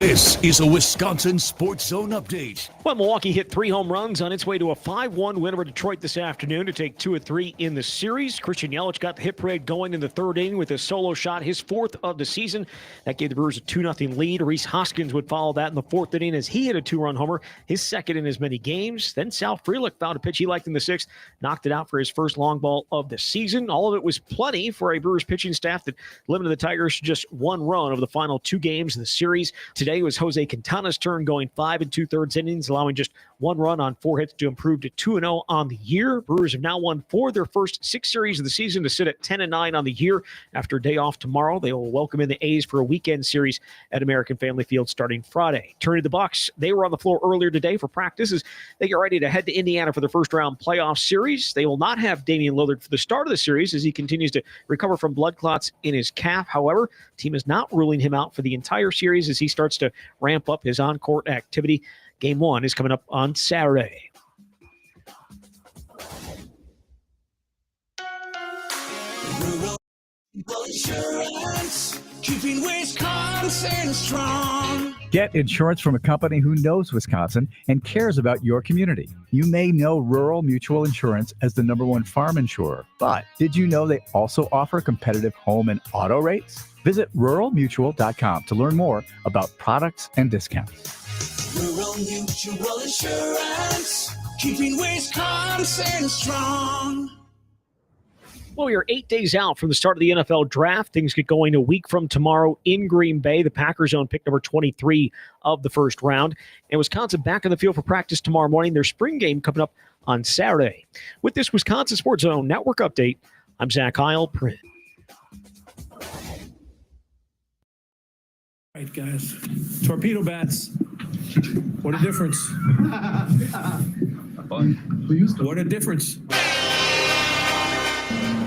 This is a Wisconsin Sports Zone update. Well, Milwaukee hit 3 home runs on its way to a 5-1 win over Detroit this afternoon to take 2 of 3 in the series. Christian Yelich got the hit parade going in the third inning with a solo shot, his 4th of the season. That gave the Brewers a 2-0 lead. Rhys Hoskins would follow that in the 4th inning as he hit a 2-run homer, his 2nd in as many games. Then Sal Frelick found a pitch he liked in the 6th, knocked it out for his first long ball of the season. All of it was plenty for a Brewers pitching staff that limited the Tigers to just 1 run over the final 2 games in the series. Today was Jose Quintana's turn, going 5 2/3 innings, allowing just 1 run on 4 hits to improve to 2-0 on the year. Brewers have now won 4 of their first 6 series of the season to sit at 10-9 on the year. After a day off tomorrow, they will welcome in the A's for a weekend series at American Family Field starting Friday. Turning to the Bucks, they were on the floor earlier today for practice as they get ready to head to Indiana for their first-round playoff series. They will not have Damian Lillard for the start of the series as he continues to recover from blood clots in his calf. However, the team is not ruling him out for the entire series as he starts to ramp up his on-court activity. Game 1 is coming up on Saturday. Rural Insurance, keeping Wisconsin strong. Get insurance from a company who knows Wisconsin and cares about your community. You may know Rural Mutual Insurance as the #1 farm insurer, but did you know they also offer competitive home and auto rates? Visit ruralmutual.com to learn more about products and discounts. Rural Mutual Insurance, keeping Wisconsin strong. Well, we are 8 days out from the start of the NFL draft. Things get going a week from tomorrow in Green Bay. The Packers own pick number 23 of the first round. And Wisconsin back in the field for practice tomorrow morning. Their spring game coming up on Saturday. With this Wisconsin Sports Zone Network update, I'm Zach Heilprin. All right, guys. Torpedo bats. What a difference. What a difference.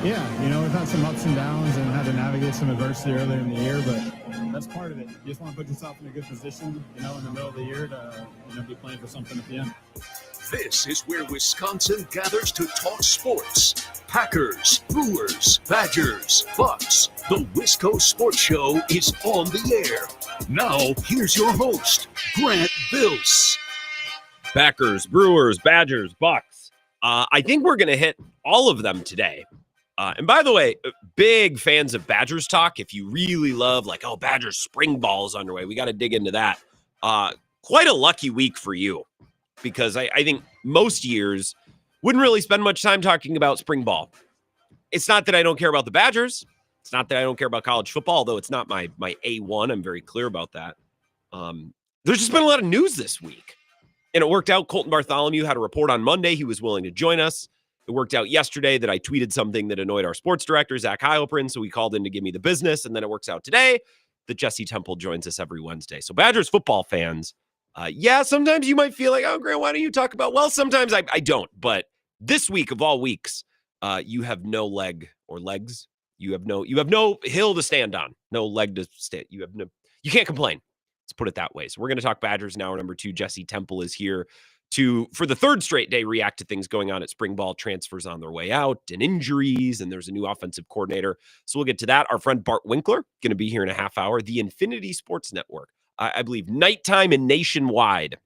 Yeah, we've had some ups and downs and had to navigate some adversity earlier in the year, but that's part of it. You just want to put yourself in a good position, in the middle of the year to, be playing for something at the end. This is where Wisconsin gathers to talk sports. Packers, Brewers, Badgers, Bucks. The Wisco Sports Show is on the air. Now, here's your host, Grant Bills. Packers, Brewers, Badgers, Bucks. I think we're going to hit all of them today. And by the way, big fans of Badgers talk. If you really love, Badgers spring ball is underway, we got to dig into that. Quite a lucky week for you, because I think most years wouldn't really spend much time talking about spring ball. It's not that I don't care about the Badgers. It's not that I don't care about college football, although it's not my A1. I'm very clear about that. There's just been a lot of news this week. And it worked out. Colton Bartholomew had a report on Monday. He was willing to join us. It worked out yesterday that I tweeted something that annoyed our sports director, Zach Heilprin, so he called in to give me the business. And then it works out today that Jesse Temple joins us every Wednesday. So Badgers football fans, sometimes you might feel like, oh, Grant, why don't you talk about? Well, sometimes I don't. But this week of all weeks, you have no leg or legs. You have no hill to stand on, no leg to stand. You can't complain. Let's put it that way. So we're going to talk Badgers now. Number 2, Jesse Temple is here for the 3rd straight day, react to things going on at spring ball, transfers on their way out, and injuries, and there's a new offensive coordinator. So we'll get to that. Our friend Bart Winkler, going to be here in a half hour. The Infinity Sports Network, I believe nighttime and nationwide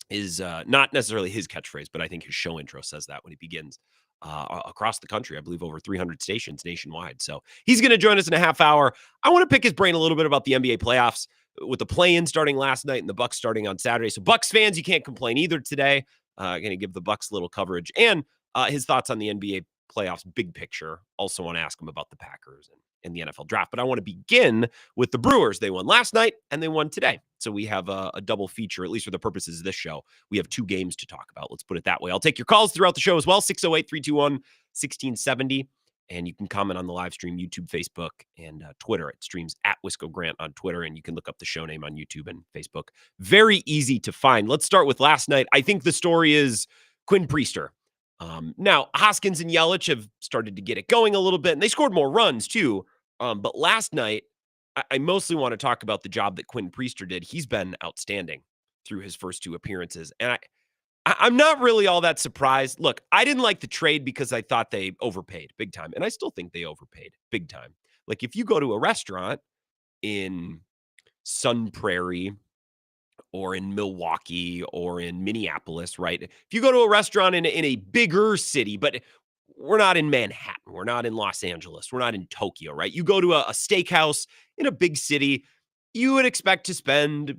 is not necessarily his catchphrase, but I think his show intro says that when he begins across the country. I believe over 300 stations nationwide. So he's going to join us in a half hour. I want to pick his brain a little bit about the NBA playoffs, with the play-in starting last night and the Bucks starting on Saturday. So Bucks fans, you can't complain either today. Going to give the Bucks a little coverage and his thoughts on the NBA playoffs big picture. Also want to ask him about the Packers and the NFL draft. But I want to begin with the Brewers. They won last night and they won today. So we have a double feature, at least for the purposes of this show. We have 2 games to talk about. Let's put it that way. I'll take your calls throughout the show as well. 608-321-1670. And you can comment on the live stream, YouTube, Facebook, and Twitter. It streams at Wisco Grant on Twitter, and you can look up the show name on YouTube and Facebook. Very easy to find. Let's start with last night. I think the story is Quinn Priester. Now, Hoskins and Yelich have started to get it going a little bit, and they scored more runs too. But last night, I mostly want to talk about the job that Quinn Priester did. He's been outstanding through his first 2 appearances, and I'm not really all that surprised. Look, I didn't like the trade because I thought they overpaid big time. And I still think they overpaid big time. Like if you go to a restaurant in Sun Prairie or in Milwaukee or in Minneapolis, right? If you go to a restaurant in a bigger city, but we're not in Manhattan, we're not in Los Angeles, we're not in Tokyo, right? You go to a steakhouse in a big city, you would expect to spend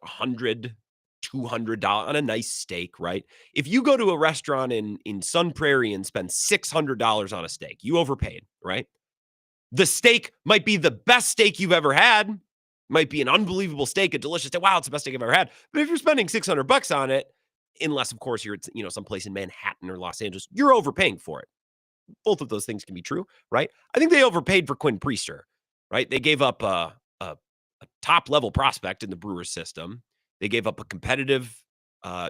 $100, $200 on a nice steak, right? If you go to a restaurant in Sun Prairie and spend $600 on a steak, you overpaid, right? The steak might be the best steak you've ever had, might be an unbelievable steak, a delicious steak. Wow, it's the best steak I've ever had. But if you're spending $600 on it, unless of course you're at, someplace in Manhattan or Los Angeles, you're overpaying for it. Both of those things can be true, right? I think they overpaid for Quinn Priester, right? They gave up a top level prospect in the Brewers system. They gave up a competitive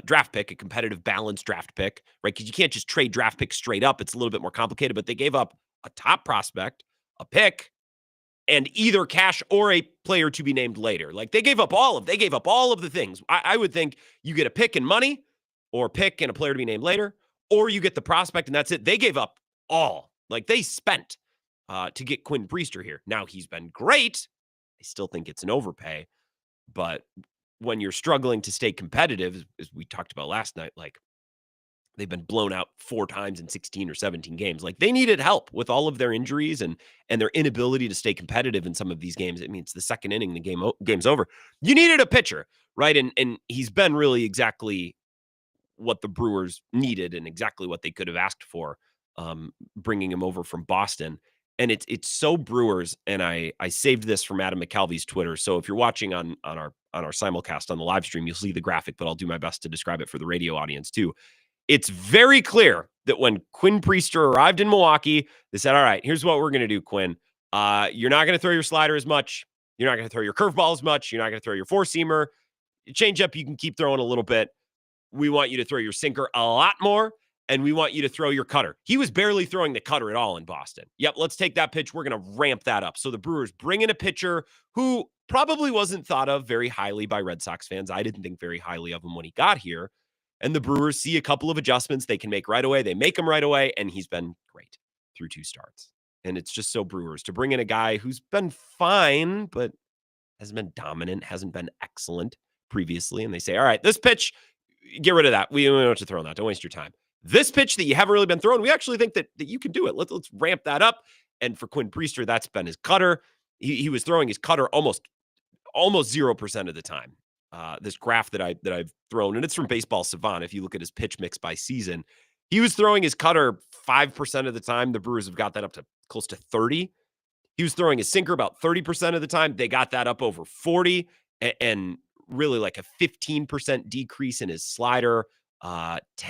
draft pick, a competitive balanced draft pick, right? Because you can't just trade draft picks straight up. It's a little bit more complicated, but they gave up a top prospect, a pick, and either cash or a player to be named later. Like they gave up all of the things. I would think you get a pick and money, or a pick and a player to be named later, or you get the prospect and that's it. They gave up all. Like they spent to get Quinn Priester here. Now he's been great. I still think it's an overpay, but when you're struggling to stay competitive, as we talked about last night, like they've been blown out 4 times in 16 or 17 games. Like they needed help with all of their injuries and their inability to stay competitive in some of these games. I mean, it's the second inning, the game's over. You needed a pitcher, right? And he's been really exactly what the Brewers needed and exactly what they could have asked for, bringing him over from Boston. And it's so Brewers. And I saved this from Adam McCalvy's Twitter. So if you're watching on our simulcast on the live stream, you'll see the graphic, but I'll do my best to describe it for the radio audience too. It's very clear that when Quinn Priester arrived in Milwaukee, they said, all right, here's what we're going to do, Quinn. You're not going to throw your slider as much. You're not going to throw your curveball as much. You're not going to throw your four-seamer. Change up, you can keep throwing a little bit. We want you to throw your sinker a lot more, and we want you to throw your cutter. He was barely throwing the cutter at all in Boston. Yep, let's take that pitch. We're going to ramp that up. So the Brewers bring in a pitcher who probably wasn't thought of very highly by Red Sox fans. I didn't think very highly of him when he got here. And the Brewers see a couple of adjustments they can make right away. They make them right away, and he's been great through 2 starts. And it's just so Brewers to bring in a guy who's been fine, but hasn't been dominant, hasn't been excellent previously. And they say, all right, this pitch, get rid of that. We don't have to throw on that. Don't waste your time. This pitch that you haven't really been throwing, we actually think that you can do it. Let's ramp that up. And for Quinn Priester, that's been his cutter. He was throwing his cutter almost 0% of the time. This graph that I've thrown, and it's from Baseball Savant. If you look at his pitch mix by season, he was throwing his cutter 5% of the time. The Brewers have got that up to close to 30. He was throwing his sinker about 30% of the time. They got that up over 40, and really like a 15% decrease in his slider, 8 to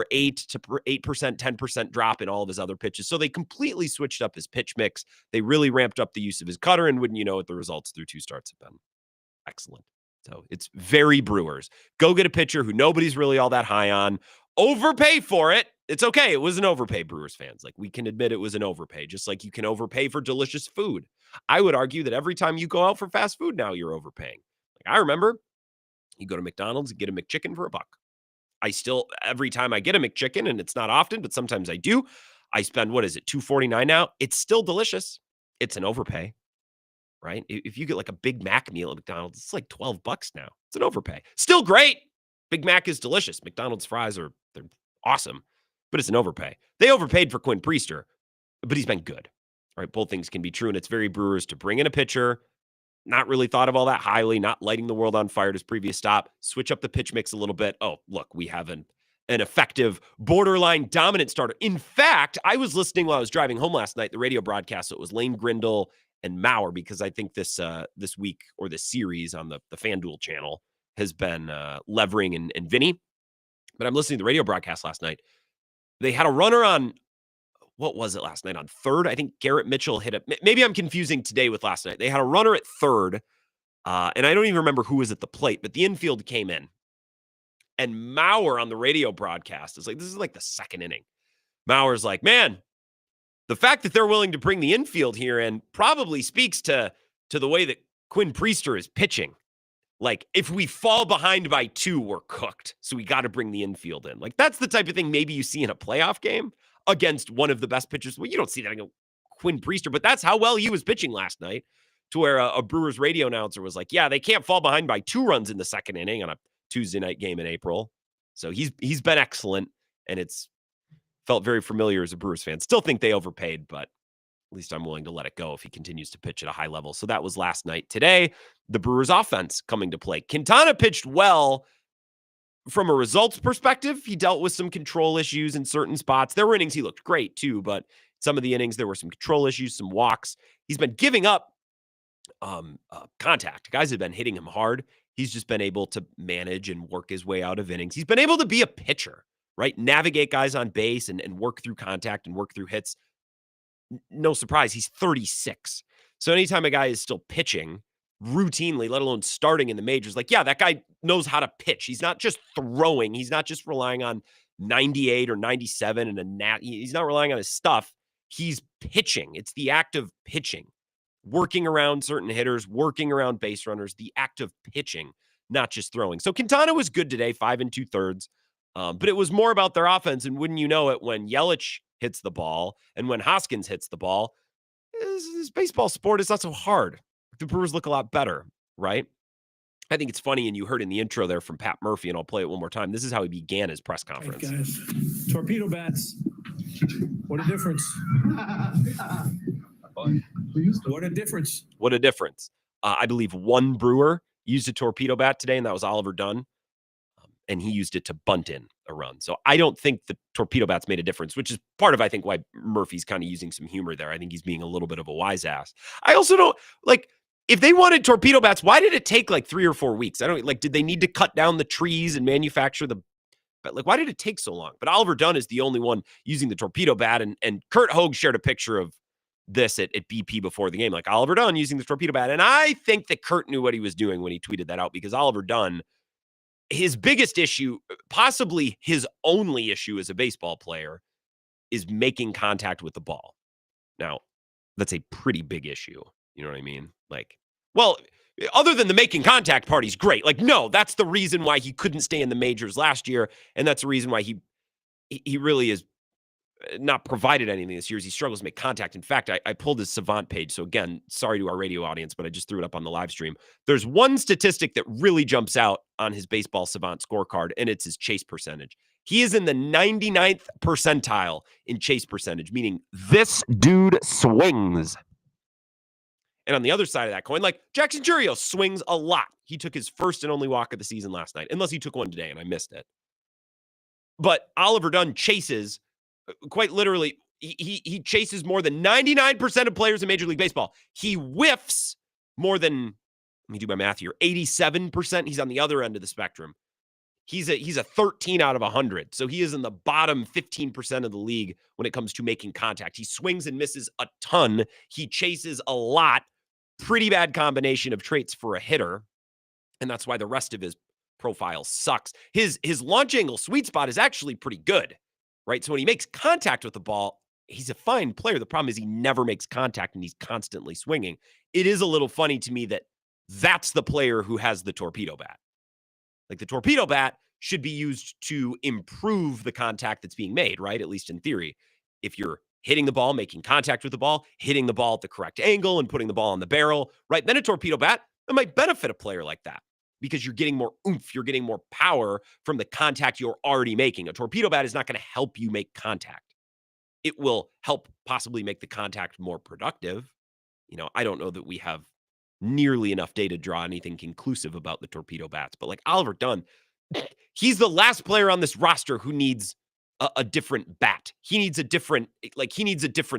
8%, 10% drop in all of his other pitches. So they completely switched up his pitch mix. They really ramped up the use of his cutter, and wouldn't you know it, the results through 2 starts have been excellent. So it's very Brewers. Go get a pitcher who nobody's really all that high on. Overpay for it. It's okay. It was an overpay, Brewers fans. Like, we can admit it was an overpay, just like you can overpay for delicious food. I would argue that every time you go out for fast food now, you're overpaying. Like, I remember you go to McDonald's and get a McChicken for $1. I still, every time I get a McChicken, and it's not often, but sometimes I do, I spend, $2.49 now? It's still delicious. It's an overpay. Right? If you get like a Big Mac meal at McDonald's, it's like $12 now. It's an overpay. Still great. Big Mac is delicious. McDonald's fries they're awesome, but it's an overpay. They overpaid for Quinn Priester, but he's been good. Right? Both things can be true, and it's very Brewers to bring in a pitcher, not really thought of all that highly, not lighting the world on fire at his previous stop, switch up the pitch mix a little bit. Oh, look, we have an effective, borderline dominant starter. In fact, I was listening while I was driving home last night, the radio broadcast, so it was Lane Grindle and Mauer, because I think this week, or this series on the FanDuel channel, has been Levering and Vinny. But I'm listening to the radio broadcast last night. They had a runner on, what was it last night? On third, I think Garrett Mitchell hit it. Maybe I'm confusing today with last night. They had a runner at third, and I don't even remember who was at the plate, but the infield came in. And Mauer on the radio broadcast is like, this is like the second inning. Mauer's like, man, the fact that they're willing to bring the infield here in probably speaks to the way that Quinn Priester is pitching. Like, if we fall behind by 2, we're cooked. So we got to bring the infield in. Like, that's the type of thing maybe you see in a playoff game against one of the best pitchers. Well, you don't see that in Quinn Priester, but that's how well he was pitching last night. to where a Brewers radio announcer was like, yeah, they can't fall behind by 2 runs in the second inning on a Tuesday night game in April. So he's been excellent, and it's felt very familiar as a Brewers fan. Still think they overpaid, but at least I'm willing to let it go if he continues to pitch at a high level. So that was last night. Today, the Brewers offense coming to play. Quintana pitched well from a results perspective. He dealt with some control issues in certain spots. There were innings he looked great too, but some of the innings there were some control issues, some walks. He's been giving up contact. Guys have been hitting him hard. He's just been able to manage and work his way out of innings. He's been able to be a pitcher, right? Navigate guys on base and work through contact and work through hits. No surprise, he's 36. So anytime a guy is still pitching routinely, let alone starting in the majors, like, yeah, that guy knows how to pitch. He's not just throwing. He's not just relying on 98 or 97 and he's not relying on his stuff. He's pitching. It's the act of pitching, working around certain hitters, working around base runners, the act of pitching, not just throwing. So Quintana was good today, 5 2/3. But it was more about their offense. And wouldn't you know it, when Yelich hits the ball and when Hoskins hits the ball, this baseball sport is not so hard. The Brewers look a lot better, right? I think it's funny, and you heard in the intro there from Pat Murphy, and I'll play it one more time. This is how he began his press conference. Hey guys, torpedo bats. What a difference. What a difference. What a difference. I believe one Brewer used a torpedo bat today, and that was Oliver Dunn. And he used it to bunt in a run. So I don't think the torpedo bats made a difference, which is part of, I think, why Murphy's kind of using some humor there. I think he's being a little bit of a wise ass. I also don't, like, if they wanted torpedo bats, why did it take like 3 or 4 weeks? I don't, like, did they need to cut down the trees and manufacture the, but like, why did it take so long? But Oliver Dunn is the only one using the torpedo bat. And Kurt Hogue shared a picture of this at BP before the game, like Oliver Dunn using the torpedo bat. And I think that Kurt knew what he was doing when he tweeted that out, because Oliver Dunn, his biggest issue, possibly his only issue as a baseball player, is making contact with the ball. Now, that's a pretty big issue. You know what I mean? Like, well, other than the making contact part, he's great. Like, no, that's the reason why he couldn't stay in the majors last year. And that's the reason why he really is not provided anything this year. He struggles to make contact. In fact, I pulled his Savant page. So again, sorry to our radio audience, but I just threw it up on the live stream. There's one statistic that really jumps out on his Baseball Savant scorecard, and it's his chase percentage. He is in the 99th percentile in chase percentage, meaning this dude swings. And on the other side of that coin, like, Jackson Chourio swings a lot. He took his first and only walk of the season last night, unless he took one today and I missed it. But Oliver Dunn chases, quite literally, he chases more than 99% of players in Major League Baseball. He whiffs more than, let me do my math here, 87%. He's on the other end of the spectrum. He's a 13 out of 100. So he is in the bottom 15% of the league when it comes to making contact. He swings and misses a ton. He chases a lot. Pretty bad combination of traits for a hitter. And that's why the rest of his profile sucks. His launch angle sweet spot is actually pretty good, right? So when he makes contact with the ball, he's a fine player. The problem is he never makes contact and he's constantly swinging. It is a little funny to me that that's the player who has the torpedo bat. Like, the torpedo bat should be used to improve the contact that's being made, right? At least in theory. If you're hitting the ball, making contact with the ball, hitting the ball at the correct angle and putting the ball on the barrel, right? Then a torpedo bat, that might benefit a player like that because you're getting more oomph, you're getting more power from the contact you're already making. A torpedo bat is not going to help you make contact. It will help possibly make the contact more productive. You know, I don't know that we have nearly enough data to draw anything conclusive about the torpedo bats, but like Oliver Dunn, he's the last player on this roster who needs a different bat. He needs a different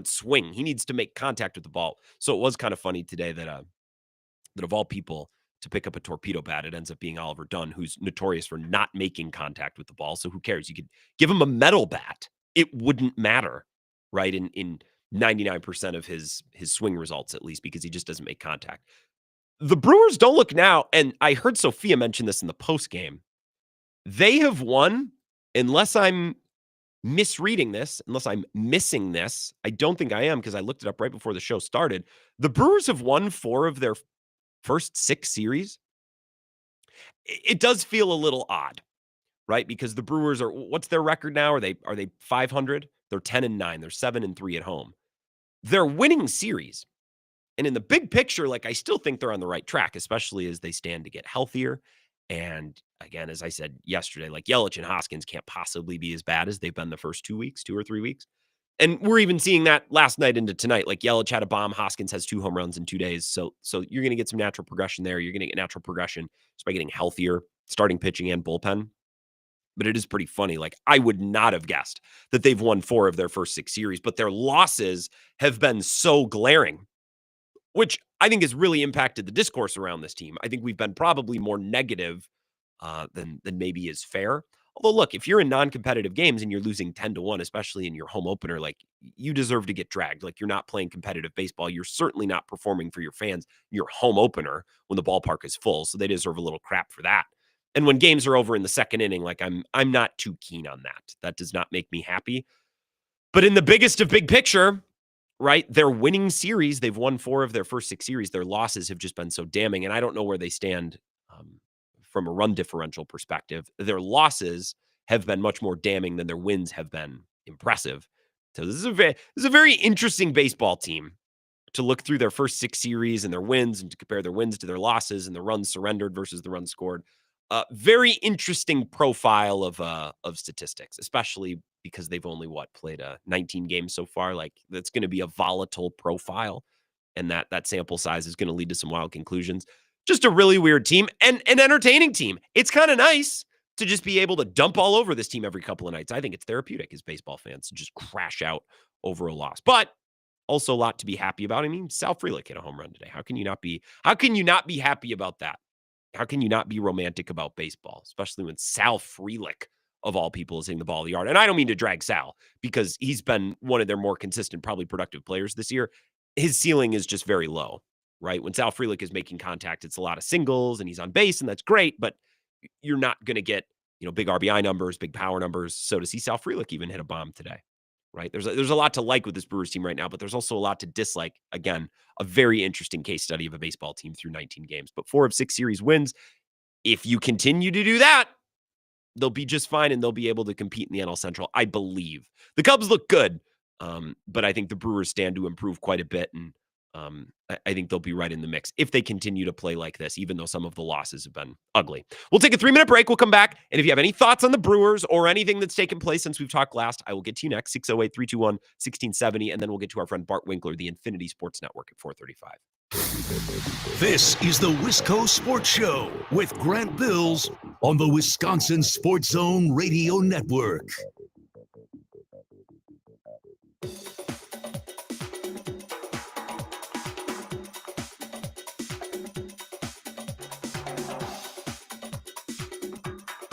swing. He needs to make contact with the ball. So it was kind of funny today that of all people to pick up a torpedo bat, it ends up being Oliver Dunn, who's notorious for not making contact with the ball. So who cares? You could give him a metal bat. It wouldn't matter, right? In 99% of his swing results, at least, because he just doesn't make contact. The Brewers don't look now, and I heard Sophia mention this in the post game. They have won, unless I'm misreading this, unless I'm missing this. I don't think I am, because I looked it up right before the show started. The Brewers have won 4 of their first 6 series. It does feel a little odd, right? Because the Brewers are, what's their record now? Are they 500? They're 10-9. They're 7-3 at home. They're winning series. And in the big picture, like I still think they're on the right track, especially as they stand to get healthier. And again, as I said yesterday, like Yelich and Hoskins can't possibly be as bad as they've been the first 2 weeks, 2 or 3 weeks. And we're even seeing that last night into tonight. Like Yelich had a bomb, Hoskins has 2 home runs in 2 days. So you're going to get some natural progression there. You're going to get natural progression just by getting healthier, starting pitching and bullpen. But it is pretty funny. Like I would not have guessed that they've won 4 of their first 6 series, but their losses have been so glaring, which I think has really impacted the discourse around this team. I think we've been probably more negative than maybe is fair. Although, look, if you're in non-competitive games and you're losing 10-1, especially in your home opener, like you deserve to get dragged. Like you're not playing competitive baseball. You're certainly not performing for your fans. Your home opener when the ballpark is full, so they deserve a little crap for that. And when games are over in the second inning, like I'm not too keen on that. That does not make me happy. But in the biggest of big picture, right? They're winning series. They've won 4 of their first 6 series. Their losses have just been so damning. And I don't know where they stand from a run differential perspective. Their losses have been much more damning than their wins have been impressive. So this is a very interesting baseball team to look through their first 6 series and their wins and to compare their wins to their losses and the runs surrendered versus the runs scored. Very interesting profile of statistics, especially because they've only played 19 games so far. Like that's going to be a volatile profile, and that sample size is going to lead to some wild conclusions. Just a really weird team and an entertaining team. It's kind of nice to just be able to dump all over this team every couple of nights. I think it's therapeutic as baseball fans to just crash out over a loss, but also a lot to be happy about. I mean, Sal Frelick hit a home run today. How can you not be happy about that? How can you not be romantic about baseball, especially when Sal Frelick, of all people, is hitting the ball of the yard? And I don't mean to drag Sal because he's been one of their more consistent, probably productive players this year. His ceiling is just very low, right? When Sal Frelick is making contact, it's a lot of singles and he's on base, and that's great, but you're not going to get, big RBI numbers, big power numbers. So to see Sal Frelick even hit a bomb today, right? There's a lot to like with this Brewers team right now, but there's also a lot to dislike. Again, a very interesting case study of a baseball team through 19 games, but 4 of 6 series wins. If you continue to do that, they'll be just fine and they'll be able to compete in the NL Central, I believe. The Cubs look good, but I think the Brewers stand to improve quite a bit, and I think they'll be right in the mix if they continue to play like this, even though some of the losses have been ugly. We'll take a 3-minute break. We'll come back. And if you have any thoughts on the Brewers or anything that's taken place since we've talked last, I will get to you next, 608-321-1670. And then we'll get to our friend Bart Winkler, the Infinity Sports Network, at 4:35. This is the Wisco Sports Show with Grant Bills on the Wisconsin Sports Zone Radio Network.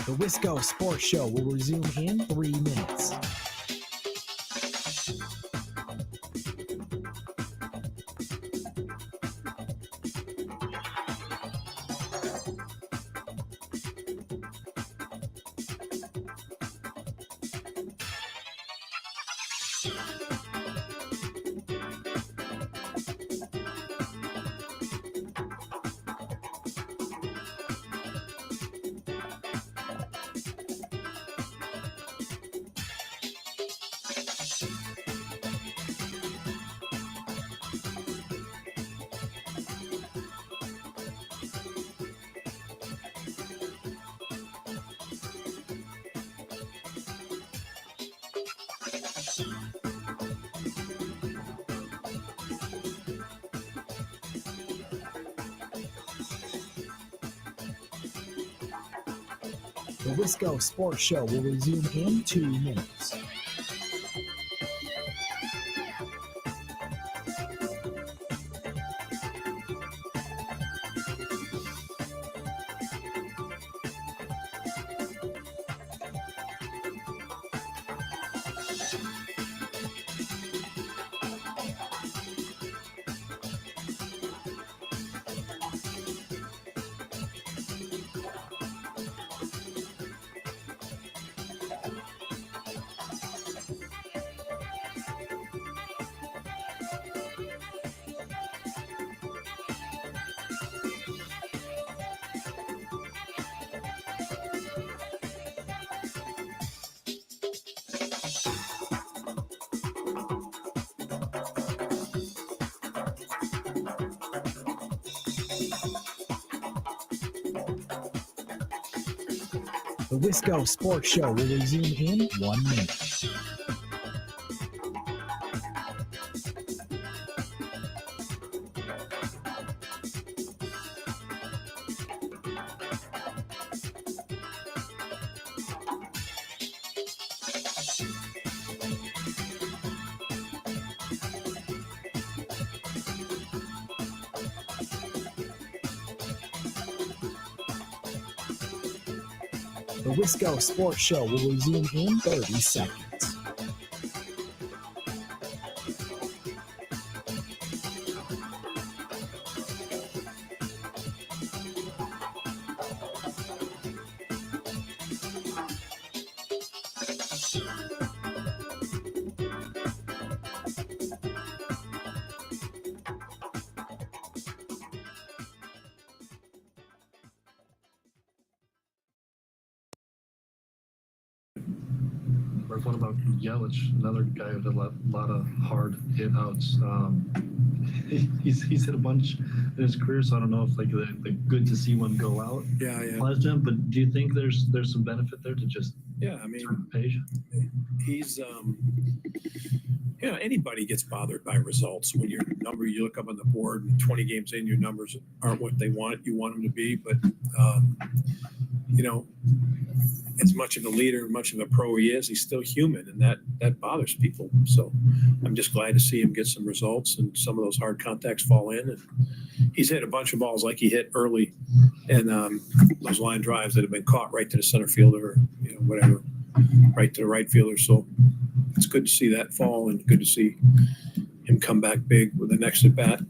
The Wisco Sports Show will resume in 3 minutes. The Wisco Sports Show will resume in 2 minutes. The Wisco Sports Show will resume in 1 minute. The Wisco Sports Show will resume in 30 seconds. What about Yelich, another guy with a lot of hard hit outs? He's hit a bunch in his career, so I don't know if the good to see one go out. Yeah. applies to him, but do you think there's some benefit there to just Yeah, I mean, turn the page? he's anybody gets bothered by results when your number, you look up on the board and 20 games in, your numbers aren't what you want them to be, but as much of a leader, much of a pro he is, he's still human, and that bothers people. So I'm just glad to see him get some results and some of those hard contacts fall in. And he's hit a bunch of balls like he hit early, and those line drives that have been caught right to the center fielder, or whatever, right to the right fielder. So it's good to see that fall, and good to see him come back big with the next at bat.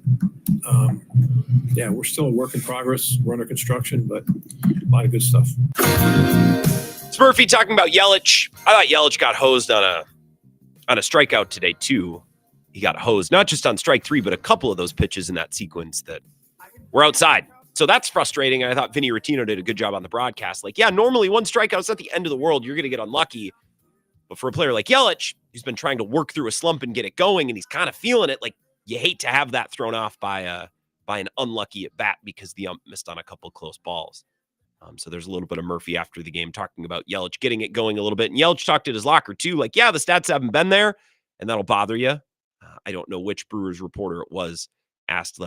We're still a work in progress. We're under construction, but a lot of good stuff. It's Murphy talking about Yelich. I thought Yelich got hosed on a strikeout today too. He got hosed not just on strike 3, but a couple of those pitches in that sequence that were outside. So that's frustrating. And I thought Vinny Rottino did a good job on the broadcast. Normally one strikeout is not the end of the world. You're going to get unlucky. But for a player like Yelich, who's been trying to work through a slump and get it going, and he's kind of feeling it, you hate to have that thrown off by an unlucky at bat because the ump missed on a couple close balls. So there's a little bit of Murphy after the game talking about Yelich getting it going a little bit. And Yelich talked at his locker too, the stats haven't been there, and that'll bother you. I don't know which Brewers reporter it was asked,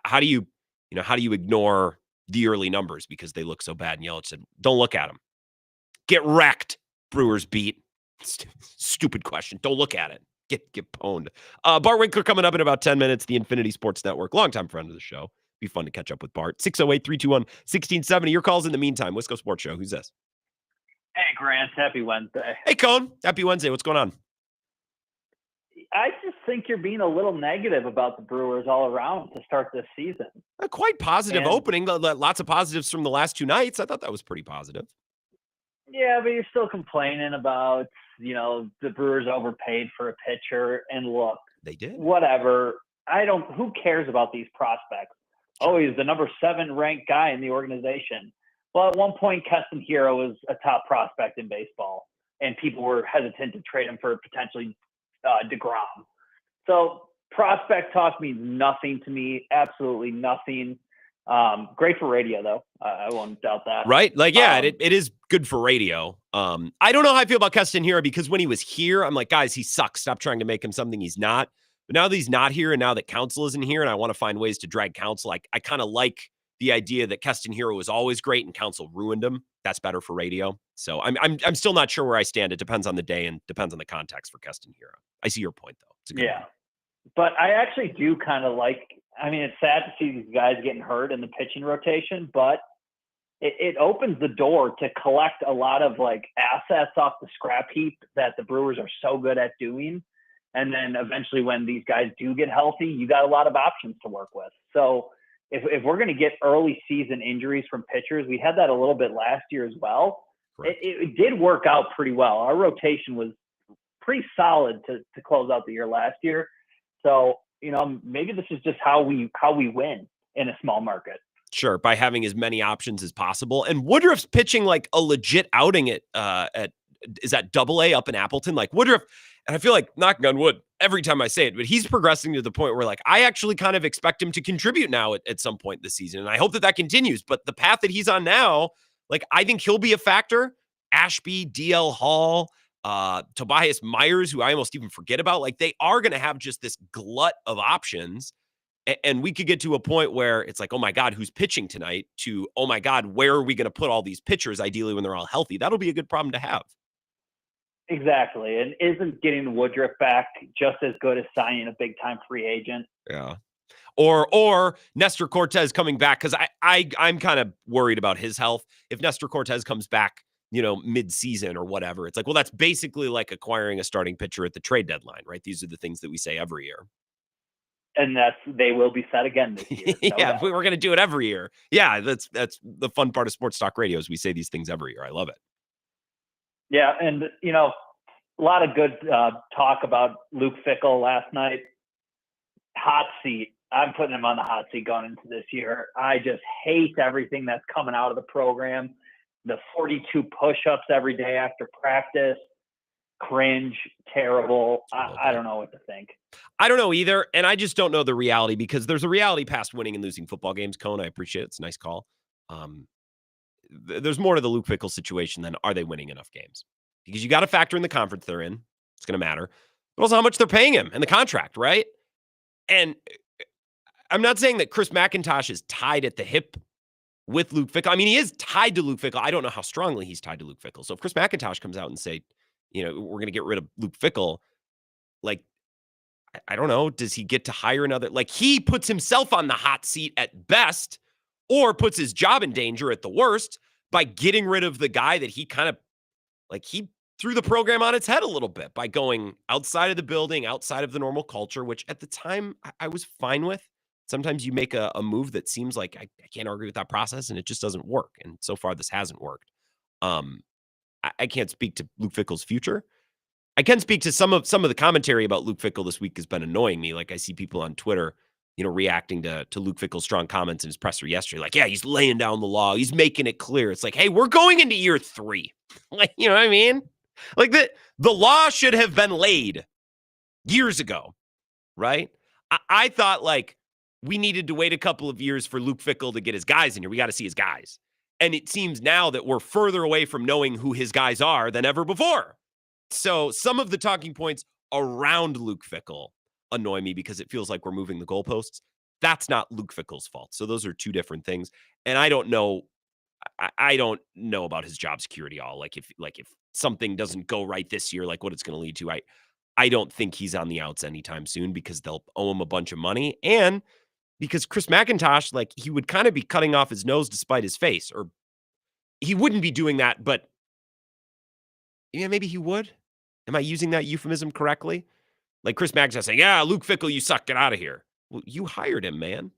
how do you ignore the early numbers because they look so bad? And Yelich said, don't look at them. Get wrecked, Brewers beat. Stupid question. Don't look at it. Get pwned. Bart Winkler coming up in about 10 minutes, the Infinity Sports Network, longtime friend of the show. Be fun to catch up with Bart. 608-321-1670. Your calls in the meantime. Wisco Sports Show. Who's this? Hey, Grant. Happy Wednesday. Hey, Cone. Happy Wednesday. What's going on? I just think you're being a little negative about the Brewers all around to start this season. A quite positive opening. Lots of positives from the last 2 nights. I thought that was pretty positive. Yeah, but you're still complaining about, the Brewers overpaid for a pitcher. And look, they did. Whatever. Who cares about these prospects? Oh, he's the number 7 ranked guy in the organization. Well, at one point, Keston Hero was a top prospect in baseball, and people were hesitant to trade him for potentially DeGrom. So prospect talk means nothing to me, absolutely nothing. Great for radio, though. I won't doubt that. Right? It is good for radio. I don't know how I feel about Keston Hero because when he was here, I'm like, guys, he sucks. Stop trying to make him something he's not. But now that he's not here and now that Counsell isn't here and I want to find ways to drag Counsell, I kind of like the idea that Keston Hero was always great and Counsell ruined him. That's better for radio. So I'm still not sure where I stand. It depends on the day and depends on the context for Keston Hero. I see your point, though. It's a good one. But I actually do kind of it's sad to see these guys getting hurt in the pitching rotation, but it opens the door to collect a lot of assets off the scrap heap that the Brewers are so good at doing. And then eventually when these guys do get healthy, you got a lot of options to work with. So if we're going to get early season injuries from pitchers, we had that a little bit last year as well. It did work out pretty well. Our rotation was pretty solid to close out the year last year. So, maybe this is just how we win in a small market. Sure, by having as many options as possible. And Woodruff's pitching a legit outing at is that Double-A up in Appleton? Woodruff, and I feel like, knocking on wood every time I say it, but he's progressing to the point where I actually kind of expect him to contribute now at some point this season. And I hope that continues. But the path that he's on now, I think he'll be a factor. Ashby, DL Hall, Tobias Myers, who I almost even forget about. Like, they are going to have just this glut of options. And we could get to a point where it's like, oh my God, who's pitching tonight? To, oh my God, where are we going to put all these pitchers, ideally when they're all healthy? That'll be a good problem to have. Exactly. And isn't getting Woodruff back just as good as signing a big-time free agent? Yeah. Or Nestor Cortez coming back, because I'm kind of worried about his health. If Nestor Cortez comes back, mid-season or whatever, it's like, well, that's basically like acquiring a starting pitcher at the trade deadline, right? These are the things that we say every year. And they will be set again this year. Yeah, we're going to do it every year. Yeah, that's the fun part of Sports Talk Radio is we say these things every year. I love it. Yeah, and, a lot of good talk about Luke Fickell last night. Hot seat. I'm putting him on the hot seat going into this year. I just hate everything that's coming out of the program. The 42 push-ups every day after practice. Cringe, terrible. I don't know what to think. I don't know either, and I just don't know the reality, because there's a reality past winning and losing football games. Cone, I appreciate it. It's a nice call. There's more to the Luke Fickell situation than are they winning enough games? Because you got to factor in the conference they're in. It's going to matter. But also how much they're paying him and the contract, right? And I'm not saying that Chris McIntosh is tied at the hip with Luke Fickell. I mean, he is tied to Luke Fickell. I don't know how strongly he's tied to Luke Fickell. So if Chris McIntosh comes out and say, we're going to get rid of Luke Fickell, like, I don't know, does he get to hire another? Like, he puts himself on the hot seat at best, or puts his job in danger at the worst by getting rid of the guy that he kind of, like, he threw the program on its head a little bit by going outside of the building, outside of the normal culture, which at the time I was fine with. Sometimes you make a move that seems like I can't argue with that process, and it just doesn't work. And so far, this hasn't worked. I can't speak to Luke Fickell's future. I can speak to some of the commentary about Luke Fickell this week has been annoying me. Like, I see people on Twitter, reacting to Luke Fickell's strong comments in his presser yesterday. Like, yeah, he's laying down the law. He's making it clear. It's like, hey, we're going into year 3. Like, you know what I mean? Like, the law should have been laid years ago, right? I thought, like, we needed to wait a couple of years for Luke Fickell to get his guys in here. We got to see his guys. And it seems now that we're further away from knowing who his guys are than ever before. So some of the talking points around Luke Fickell annoy me because it feels like we're moving the goalposts. That's not Luke Fickell's fault. So those are two different things. And I don't know about his job security at all. Like if something doesn't go right this year, like what it's going to lead to. I don't think he's on the outs anytime soon, because they'll owe him a bunch of money. And because Chris McIntosh, like, he would kind of be cutting off his nose to spite his face, or he wouldn't be doing that, but yeah, maybe he would. Am I using that euphemism correctly? Like Chris McIntosh saying, yeah, Luke Fickell, you suck, get out of here. Well, you hired him, man.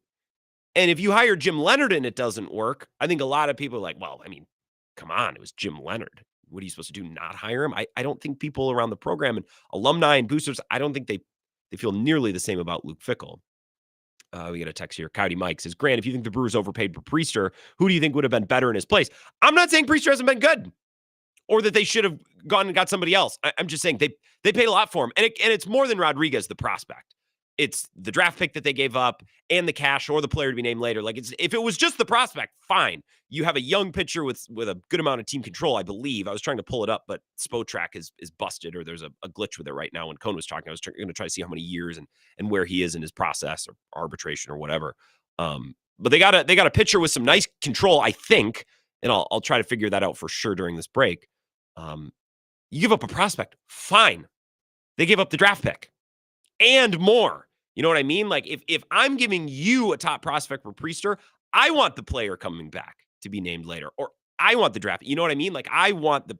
And if you hire Jim Leonard and it doesn't work, I think a lot of people are like, well, I mean, come on, it was Jim Leonard. What are you supposed to do, not hire him? I don't think people around the program and alumni and boosters, I don't think they feel nearly the same about Luke Fickell. We get a text here. Coyote Mike says, Grant, if you think the Brewers overpaid for Priester, who do you think would have been better in his place? I'm not saying Priester hasn't been good, or that they should have gone and got somebody else. I'm just saying they paid a lot for him. And it's more than Rodriguez, the prospect. It's the draft pick that they gave up and the cash, or the player to be named later. Like, if it was just the prospect, fine. You have a young pitcher with a good amount of team control, I believe. I was trying to pull it up, but Spotrac is busted, or there's a glitch with it right now. When Cone was talking, I was going to try to see how many years and where he is in his process or arbitration or whatever. But they got a pitcher with some nice control, I think, and I'll try to figure that out for sure during this break. You give up a prospect, fine. They gave up the draft pick and more. You know what I mean? Like, if I'm giving you a top prospect for Priester, I want the player coming back to be named later, or I want the draft. You know what I mean? Like, I want the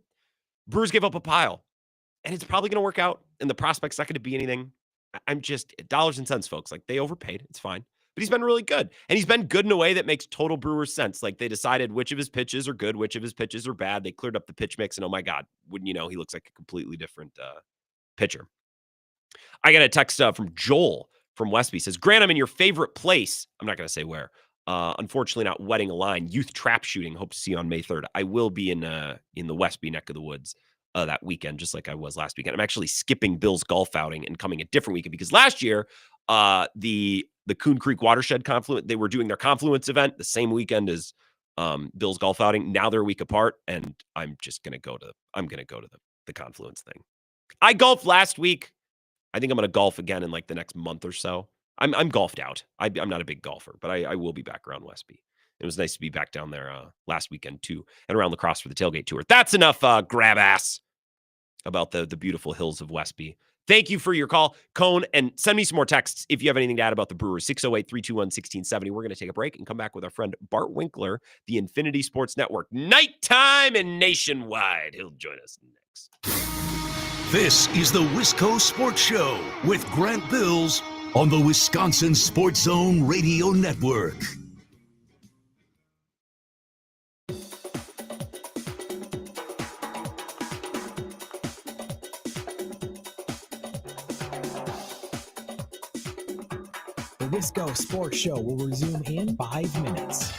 Brewers gave up a pile, and it's probably going to work out, and the prospect's not going to be anything. I'm just dollars and cents, folks. Like, they overpaid. It's fine. But he's been really good. And he's been good in a way that makes total Brewers sense. Like, they decided which of his pitches are good, which of his pitches are bad. They cleared up the pitch mix, and oh my God, wouldn't you know, he looks like a completely different pitcher. I got a text from Joel from Westby. Says, Grant, I'm in your favorite place. I'm not going to say where. Unfortunately, not wetting a line. Youth trap shooting. Hope to see you on May 3rd. I will be in the Westby neck of the woods that weekend, just like I was last weekend. I'm actually skipping Bill's golf outing and coming a different weekend, because last year, the Coon Creek Watershed Confluence, they were doing their Confluence event the same weekend as Bill's golf outing. Now they're a week apart, and I'm just gonna go to the Confluence thing. I golfed last week. I think I'm gonna golf again in like the next month or so. I'm golfed out. I'm not a big golfer, but I will be back around Westby. It was nice to be back down there last weekend too, and around La Crosse for the tailgate tour. That's enough grab ass about the beautiful hills of Westby. Thank you for your call, Cone, and send me some more texts if you have anything to add about the Brewers. 608-321-1670. We're going to take a break and come back with our friend Bart Winkler, the Infinity Sports Network. Nighttime and nationwide. He'll join us next. This is the Wisco Sports Show with Grant Bills on the Wisconsin Sports Zone Radio Network. The Wisco Sports Show will resume in 5 minutes.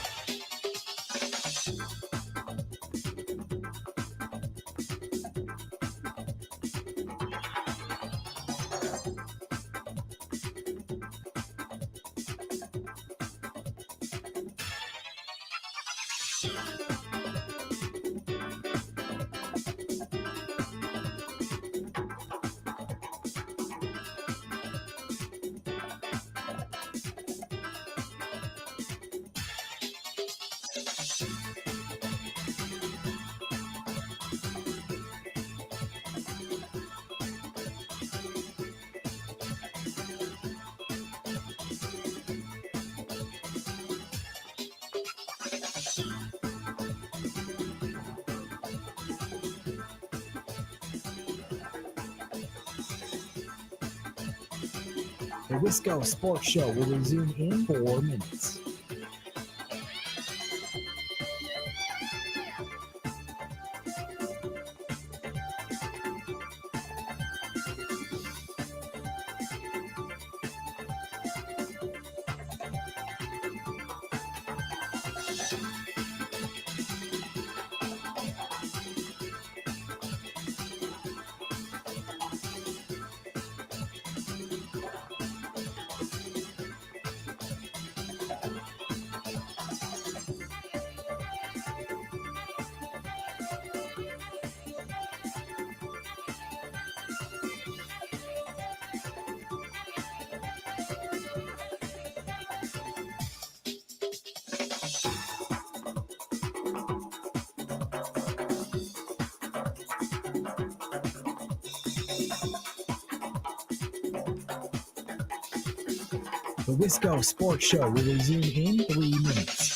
The Wisco Sports Show will resume in 4 minutes. The Wisco Sports Show will resume in 3 minutes.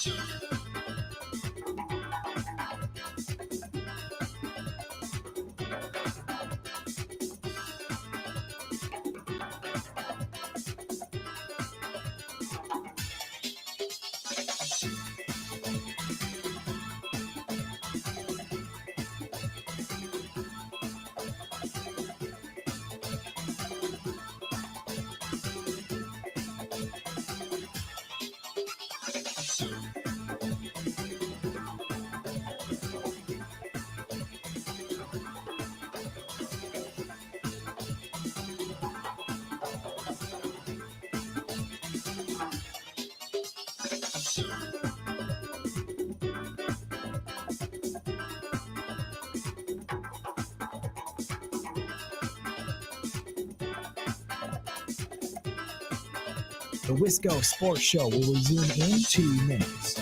The Wisco Sports Show will resume in 2 minutes.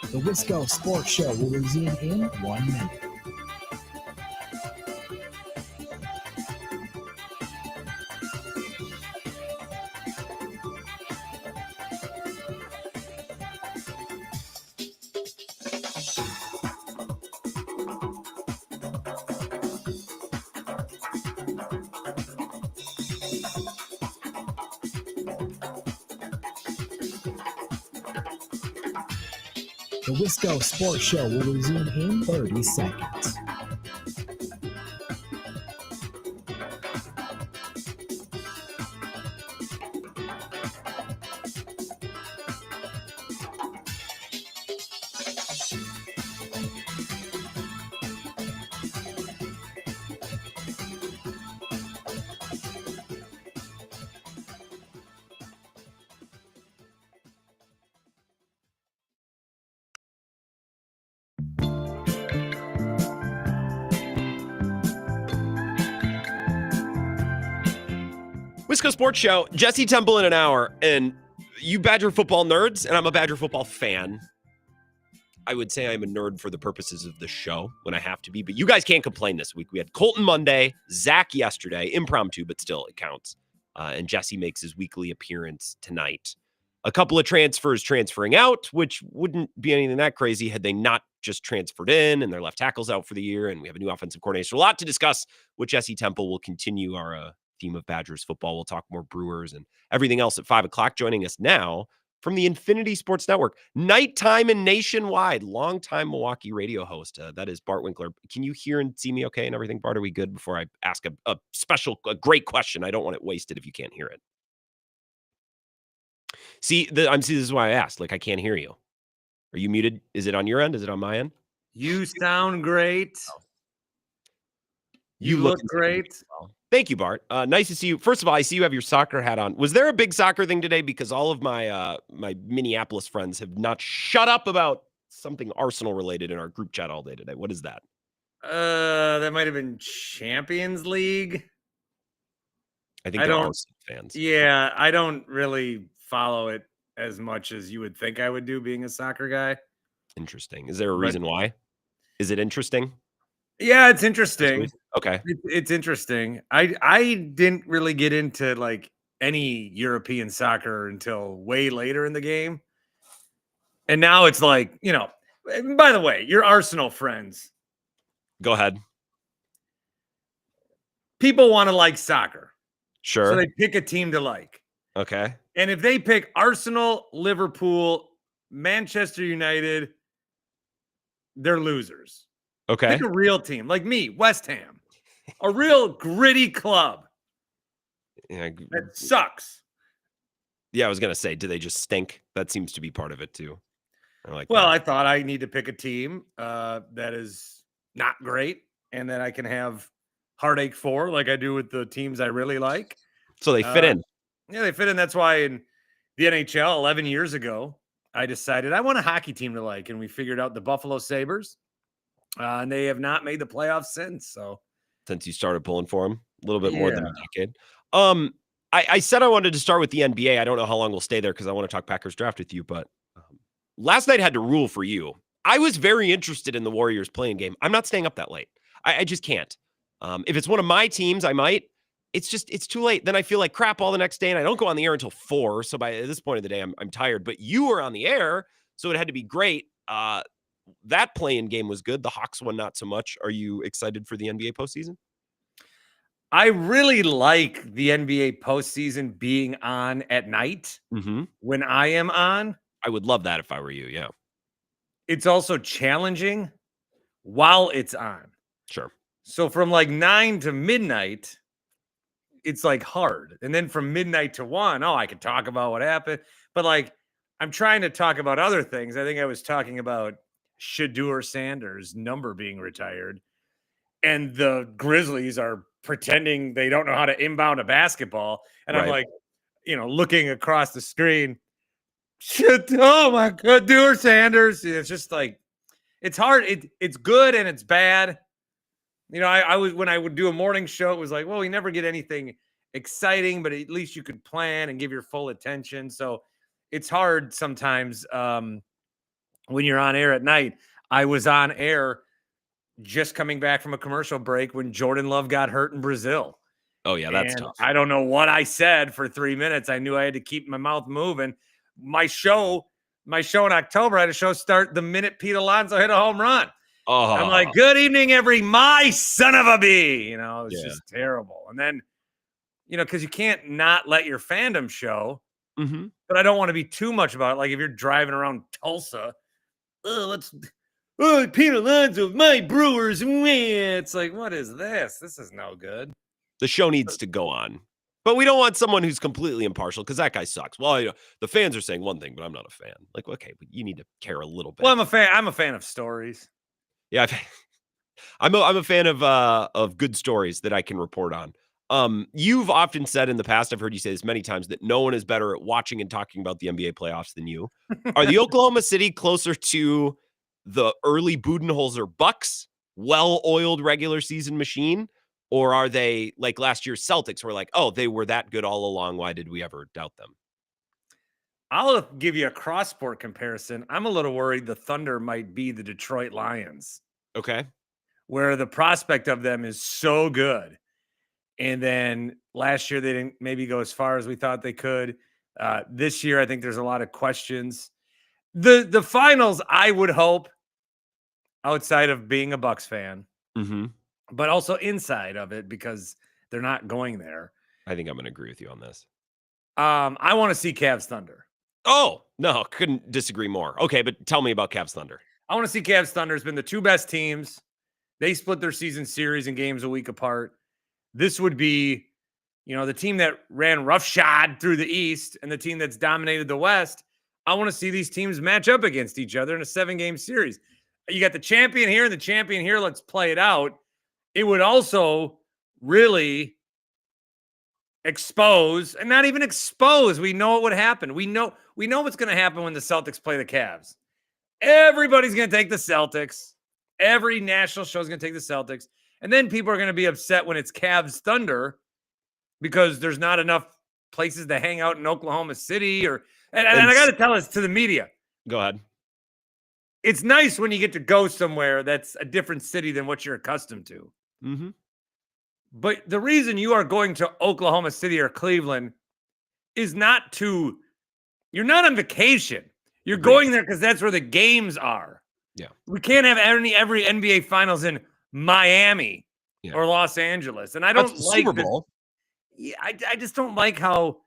The Wisco Sports Show will resume in 1 minute. The Wisco Sports Show will resume in 30 seconds. Wisco Sports Show, Jesse Temple in an hour, and you Badger football nerds, and I'm a Badger football fan. I would say I'm a nerd for the purposes of the show when I have to be, but you guys can't complain this week. We had Colton Monday, Zach yesterday, impromptu, but still it counts. And Jesse makes his weekly appearance tonight. A couple of transfers transferring out, which wouldn't be anything that crazy had they not just transferred in and their left tackle's out for the year, and we have a new offensive coordinator. So a lot to discuss with Jesse Temple. We'll continue our theme of Badgers football. We'll talk more Brewers and everything else at 5 o'clock. Joining us now from the Infinity Sports Network, nighttime and nationwide, longtime Milwaukee radio host. That is Bart Winkler. Can you hear and see me okay and everything, Bart? Are we good before I ask a great question? I don't want it wasted if you can't hear it. See, this is why I asked. Like, I can't hear you. Are you muted? Is it on your end? Is it on my end? You sound great. You look great. Well. Thank you, Bart. Nice to see you. First of all, I see you have your soccer hat on. Was there a big soccer thing today? Because all of my my Minneapolis friends have not shut up about something Arsenal related in our group chat all day today. What is that? That might have been Champions League. I think they're Arsenal fans. Yeah, I don't really follow it as much as you would think I would do, being a soccer guy. Interesting. Is there a reason why? Is it interesting? Yeah, it's interesting. Okay. It's interesting. I didn't really get into like any European soccer until way later in the game. And now it's like, you know, by the way, your Arsenal friends. Go ahead. People want to like soccer. Sure. So they pick a team to like. Okay. And if they pick Arsenal, Liverpool, Manchester United, they're losers. Okay. Pick a real team like me, West Ham, a real gritty club. Yeah, that sucks. Yeah, I was gonna say, do they just stink? That seems to be part of it too. I thought I need to pick a team that is not great, and that I can have heartache for, like I do with the teams I really like. So they fit in. Yeah, they fit in. That's why in the NHL 11 years ago, I decided I want a hockey team to like, and we figured out the Buffalo Sabres. And they have not made the playoffs since. So since you started pulling for them, a little bit more than a decade. I said I wanted to start with the NBA. I don't know how long we'll stay there because I want to talk Packers draft with you. But last night had to rule for you. I was very interested in the Warriors playing game. I'm not staying up that late. I just can't. If it's one of my teams, I might. It's too late. Then I feel like crap all the next day, and I don't go on the air until 4. So by this point of the day, I'm tired. But you were on the air, so it had to be great. That play-in game was good. The Hawks won not so much. Are you excited for the NBA postseason? I really like the NBA postseason being on at night when I am on. I would love that if I were you, yeah. It's also challenging while it's on. Sure. So from like 9 to midnight, it's like hard. And then from midnight to 1, I could talk about what happened. But like, I'm trying to talk about other things. I think I was talking about Shedeur Sanders' number being retired, and the Grizzlies are pretending they don't know how to inbound a basketball. And I'm like, looking across the screen, oh my God, Shedeur Sanders. It's just like, it's hard. It's good and it's bad. I was, when I would do a morning show, it was like, well, we never get anything exciting, but at least you could plan and give your full attention. So it's hard sometimes when you're on air at night. I was on air just coming back from a commercial break when Jordan Love got hurt in Brazil. Oh, yeah, that's tough. I don't know what I said for 3 minutes. I knew I had to keep my mouth moving. My show in October, I had a show start the minute Pete Alonso hit a home run. Oh. I'm like, good evening, my son of a bee. It's just terrible. And then, because you can't not let your fandom show. But I don't want to be too much about it. Like if you're driving around Tulsa Pete Alonso, my Brewers. Meh. It's like, what is this? This is no good. The show needs to go on. But we don't want someone who's completely impartial because that guy sucks. Well, the fans are saying one thing, but I'm not a fan. Like, okay, but you need to care a little bit. Well, I'm a fan of stories. Yeah, I'm a fan of good stories that I can report on. You've often said in the past, I've heard you say this many times, that no one is better at watching and talking about the NBA playoffs than you. Are the Oklahoma City closer to the early Budenholzer Bucks, well-oiled regular season machine? Or are they like last year's Celtics were like, oh, they were that good all along. Why did we ever doubt them? I'll give you a cross-sport comparison. I'm a little worried the Thunder might be the Detroit Lions. Okay. Where the prospect of them is so good. And then last year, they didn't maybe go as far as we thought they could. This year, I think there's a lot of questions. The finals, I would hope, outside of being a Bucks fan, but also inside of it because they're not going there. I think I'm going to agree with you on this. I want to see Cavs Thunder. Oh, no, couldn't disagree more. Okay, but tell me about Cavs Thunder. I want to see Cavs Thunder. It's been the two best teams. They split their season series and games a week apart. This would be, the team that ran roughshod through the East and the team that's dominated the West. I want to see these teams match up against each other in a 7-game series. You got the champion here and the champion here. Let's play it out. It would also really expose, and not even expose. We know what would happen. We know what's going to happen when the Celtics play the Cavs. Everybody's going to take the Celtics. Every national show is going to take the Celtics. And then people are going to be upset when it's Cavs Thunder because there's not enough places to hang out in Oklahoma City. And I got to tell this to the media. Go ahead. It's nice when you get to go somewhere that's a different city than what you're accustomed to. Mm-hmm. But the reason you are going to Oklahoma City or Cleveland is you're not on vacation. You're going there because that's where the games are. Yeah. We can't have every NBA Finals in Miami or Los Angeles. And I don't like Super Bowl. I just don't like how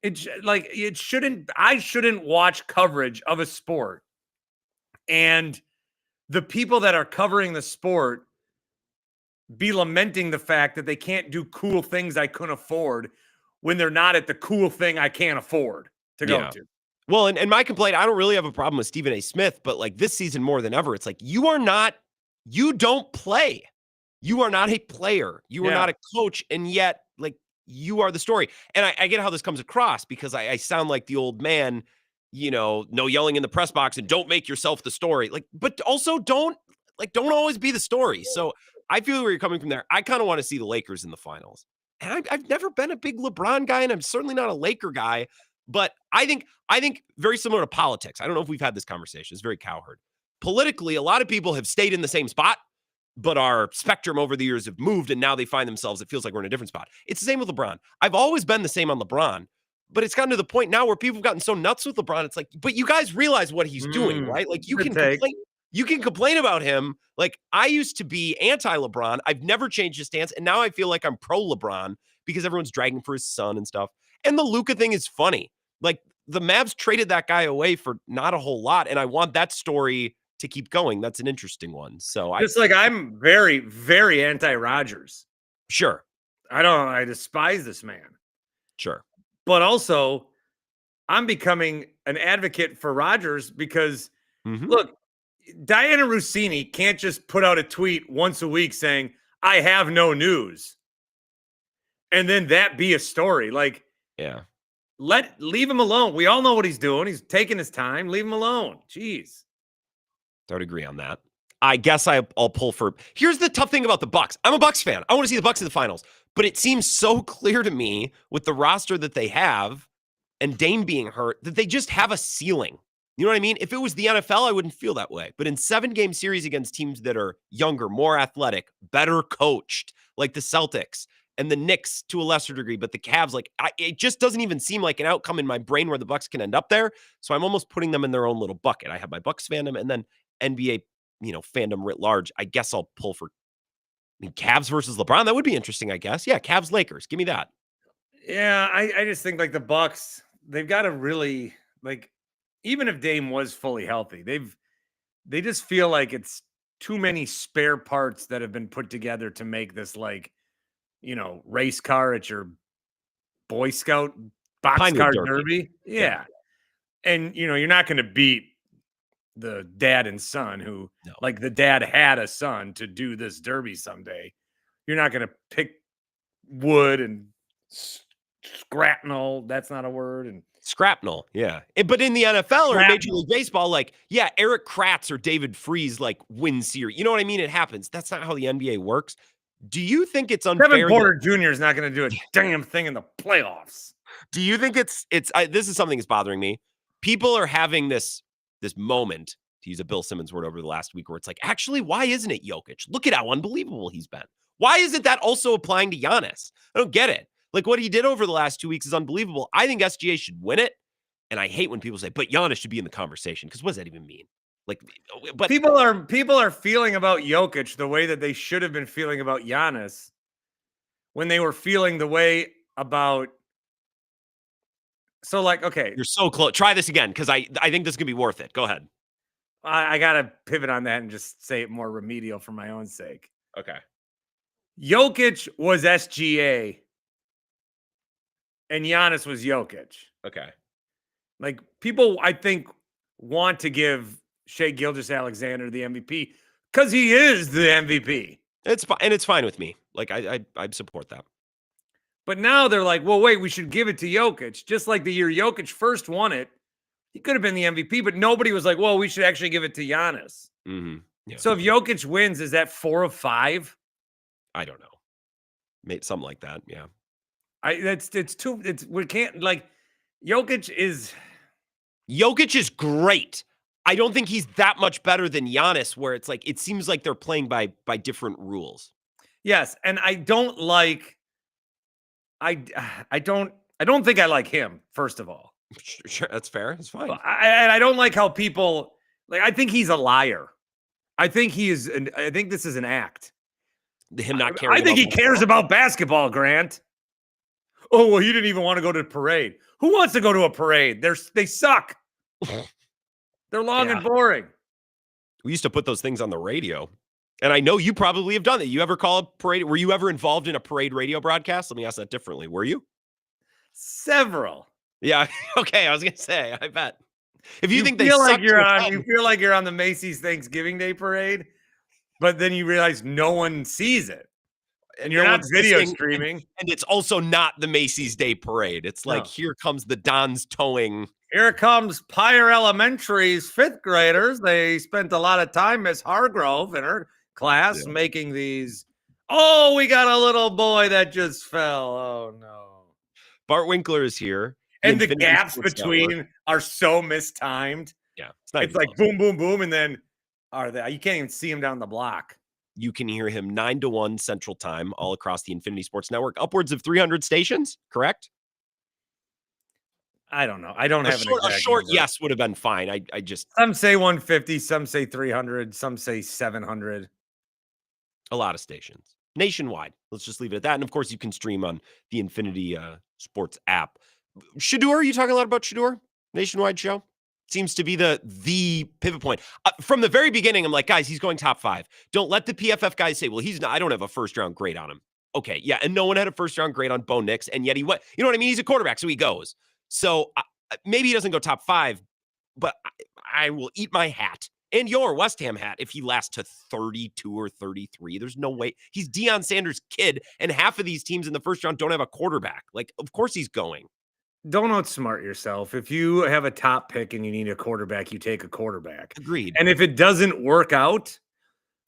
I shouldn't watch coverage of a sport. And the people that are covering the sport be lamenting the fact that they can't do cool things I couldn't afford when they're not at the cool thing I can't afford to go to. Well, and my complaint, I don't really have a problem with Stephen A. Smith, but like this season more than ever, it's like you don't play. You are not a player. You are not a coach. And yet, like, you are the story. And I get how this comes across because I sound like the old man, no yelling in the press box and don't make yourself the story. Like, but also don't always be the story. So I feel where you're coming from there. I kind of want to see the Lakers in the finals. And I've never been a big LeBron guy, and I'm certainly not a Laker guy. But I think very similar to politics. I don't know if we've had this conversation. It's very cowherd. Politically, a lot of people have stayed in the same spot, but our spectrum over the years have moved, and now they find themselves, it feels like we're in a different spot. It's the same with LeBron. I've always been the same on LeBron, but it's gotten to the point now where people have gotten so nuts with LeBron. It's like, but you guys realize what he's doing, right? Like you can complain about him. Like I used to be anti-LeBron. I've never changed his stance, and now I feel like I'm pro-LeBron because everyone's dragging for his son and stuff. And the Luka thing is funny. Like the Mavs traded that guy away for not a whole lot, and I want that story to keep going. That's an interesting one. So I'm very, very anti-Rodgers. Sure. I despise this man. Sure. But also, I'm becoming an advocate for Rodgers because, look, Diana Rossini can't just put out a tweet once a week saying, I have no news. And then that be a story. Like, leave him alone. We all know what he's doing. He's taking his time. Leave him alone. Jeez. I would agree on that. I guess I'll pull for. Here's the tough thing about the Bucks. I'm a Bucks fan. I want to see the Bucks in the finals, but it seems so clear to me with the roster that they have and Dame being hurt that they just have a ceiling. You know what I mean? If it was the NFL, I wouldn't feel that way. But in 7-game series against teams that are younger, more athletic, better coached, like the Celtics and the Knicks to a lesser degree, but the Cavs, it just doesn't even seem like an outcome in my brain where the Bucks can end up there. So I'm almost putting them in their own little bucket. I have my Bucks fandom and then NBA, fandom writ large. I guess I'll pull for Cavs versus LeBron. That would be interesting, I guess. Yeah, Cavs Lakers. Give me that. Yeah, I just think like the Bucks, they've got to really even if Dame was fully healthy, they just feel like it's too many spare parts that have been put together to make this like, race car at your Boy Scout boxcar derby. Yeah. And, you're not going to beat the dad and son who, like, the dad had a son to do this derby someday. You're not going to pick wood and scrapnel. That's not a word. And Scrapnel, yeah. But in the NFL or Major League Baseball, like, yeah, Eric Kratz or David Freese, like, win series. You know what I mean? It happens. That's not how the NBA works. Do you think it's unfair? Kevin Porter Jr. is not going to do a damn thing in the playoffs. Do you think this is something that's bothering me? People are having this moment, to use a Bill Simmons word over the last week, where it's like, actually, why isn't it Jokic? Look at how unbelievable he's been. Why isn't that also applying to Giannis? I don't get it. Like, what he did over the last 2 weeks is unbelievable. I think SGA should win it. And I hate when people say, but Giannis should be in the conversation. Because what does that even mean? Like, but people are feeling about Jokic the way that they should have been feeling about Giannis when they were feeling the way about. So, like, okay, you're so close. Try this again, because I think this is gonna be worth it. Go ahead. I gotta pivot on that and just say it more remedial for my own sake. Okay. Jokic was SGA, and Giannis was Jokic. Okay. Like, people, I think, want to give Shai Gilgeous-Alexander the MVP because he is the MVP. It's fine with me. Like, I support that. But now they're like, well, wait, we should give it to Jokic. Just like the year Jokic first won it, he could have been the MVP, but nobody was like, well, we should actually give it to Giannis. Mm-hmm. Yeah. So if Jokic wins, is that 4 of 5? I don't know. Maybe something like that. Yeah. We can't, like, Jokic is great. I don't think he's that much better than Giannis, where it's like, it seems like they're playing by different rules. Yes. And I don't like, I don't think I like him, first of all. Sure, that's fair. It's fine. I don't like how people, like, I think he's a liar. I think this is an act. Him not caring. I think he cares about basketball, Grant. Oh, well, he didn't even want to go to the parade. Who wants to go to a parade? They suck. They're long and boring. We used to put those things on the radio. And I know you probably have done it. You ever call a parade? Were you ever involved in a parade radio broadcast? Let me ask that differently. Were you? Several. Yeah. Okay. I was gonna say, I bet. If you think feel like you feel like you're on the Macy's Thanksgiving Day parade, but then you realize no one sees it. And you're not video streaming. And it's also not the Macy's Day Parade. It's like, here comes the Don's towing. Here comes Pyre Elementary's 5th graders. They spent a lot of time, Miss Hargrove and her class, making these. Oh, we got a little boy that just fell. Oh, no. Bart Winkler is here. And the gaps between are so mistimed. Yeah. It's like boom, boom, boom. And then you can't even see him down the block. You can hear him 9 to 1 Central Time all across the Infinity Sports Network, upwards of 300 stations, correct? I don't know. I don't have a short yes would have been fine. I just some say 150, some say 300, some say 700. A lot of stations nationwide. Let's just leave it at that. And of course, you can stream on the Infinity Sports app. Shador, you talking a lot about Shador? Nationwide show seems to be the pivot point from the very beginning. I'm like, guys, he's going top 5. Don't let the PFF guys say, well, he's not. I don't have a first round grade on him. Okay, yeah, and no one had a first round grade on Bo Nix, and yet he went. You know what I mean? He's a quarterback, so he goes. So maybe he doesn't go top 5, but I will eat my hat and your West Ham hat if he lasts to 32 or 33. There's no way. He's Deion Sanders' kid, and half of these teams in the first round don't have a quarterback. Like, of course he's going. Don't outsmart yourself. If you have a top pick and you need a quarterback, you take a quarterback. Agreed. And if it doesn't work out,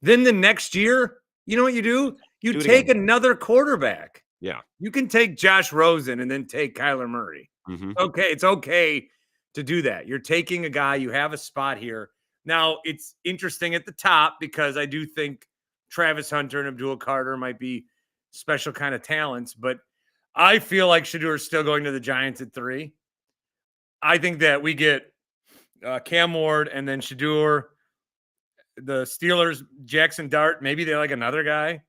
then the next year, you know what you do? You take another quarterback. Yeah. You can take Josh Rosen and then take Kyler Murray. Mm-hmm. Okay. It's okay to do that. You're taking a guy, you have a spot here. Now, it's interesting at the top because I do think Travis Hunter and Abdul Carter might be special kind of talents, but I feel like Shador is still going to the Giants at 3. I think that we get Cam Ward and then Shador, the Steelers, Jackson Dart. Maybe they like another guy.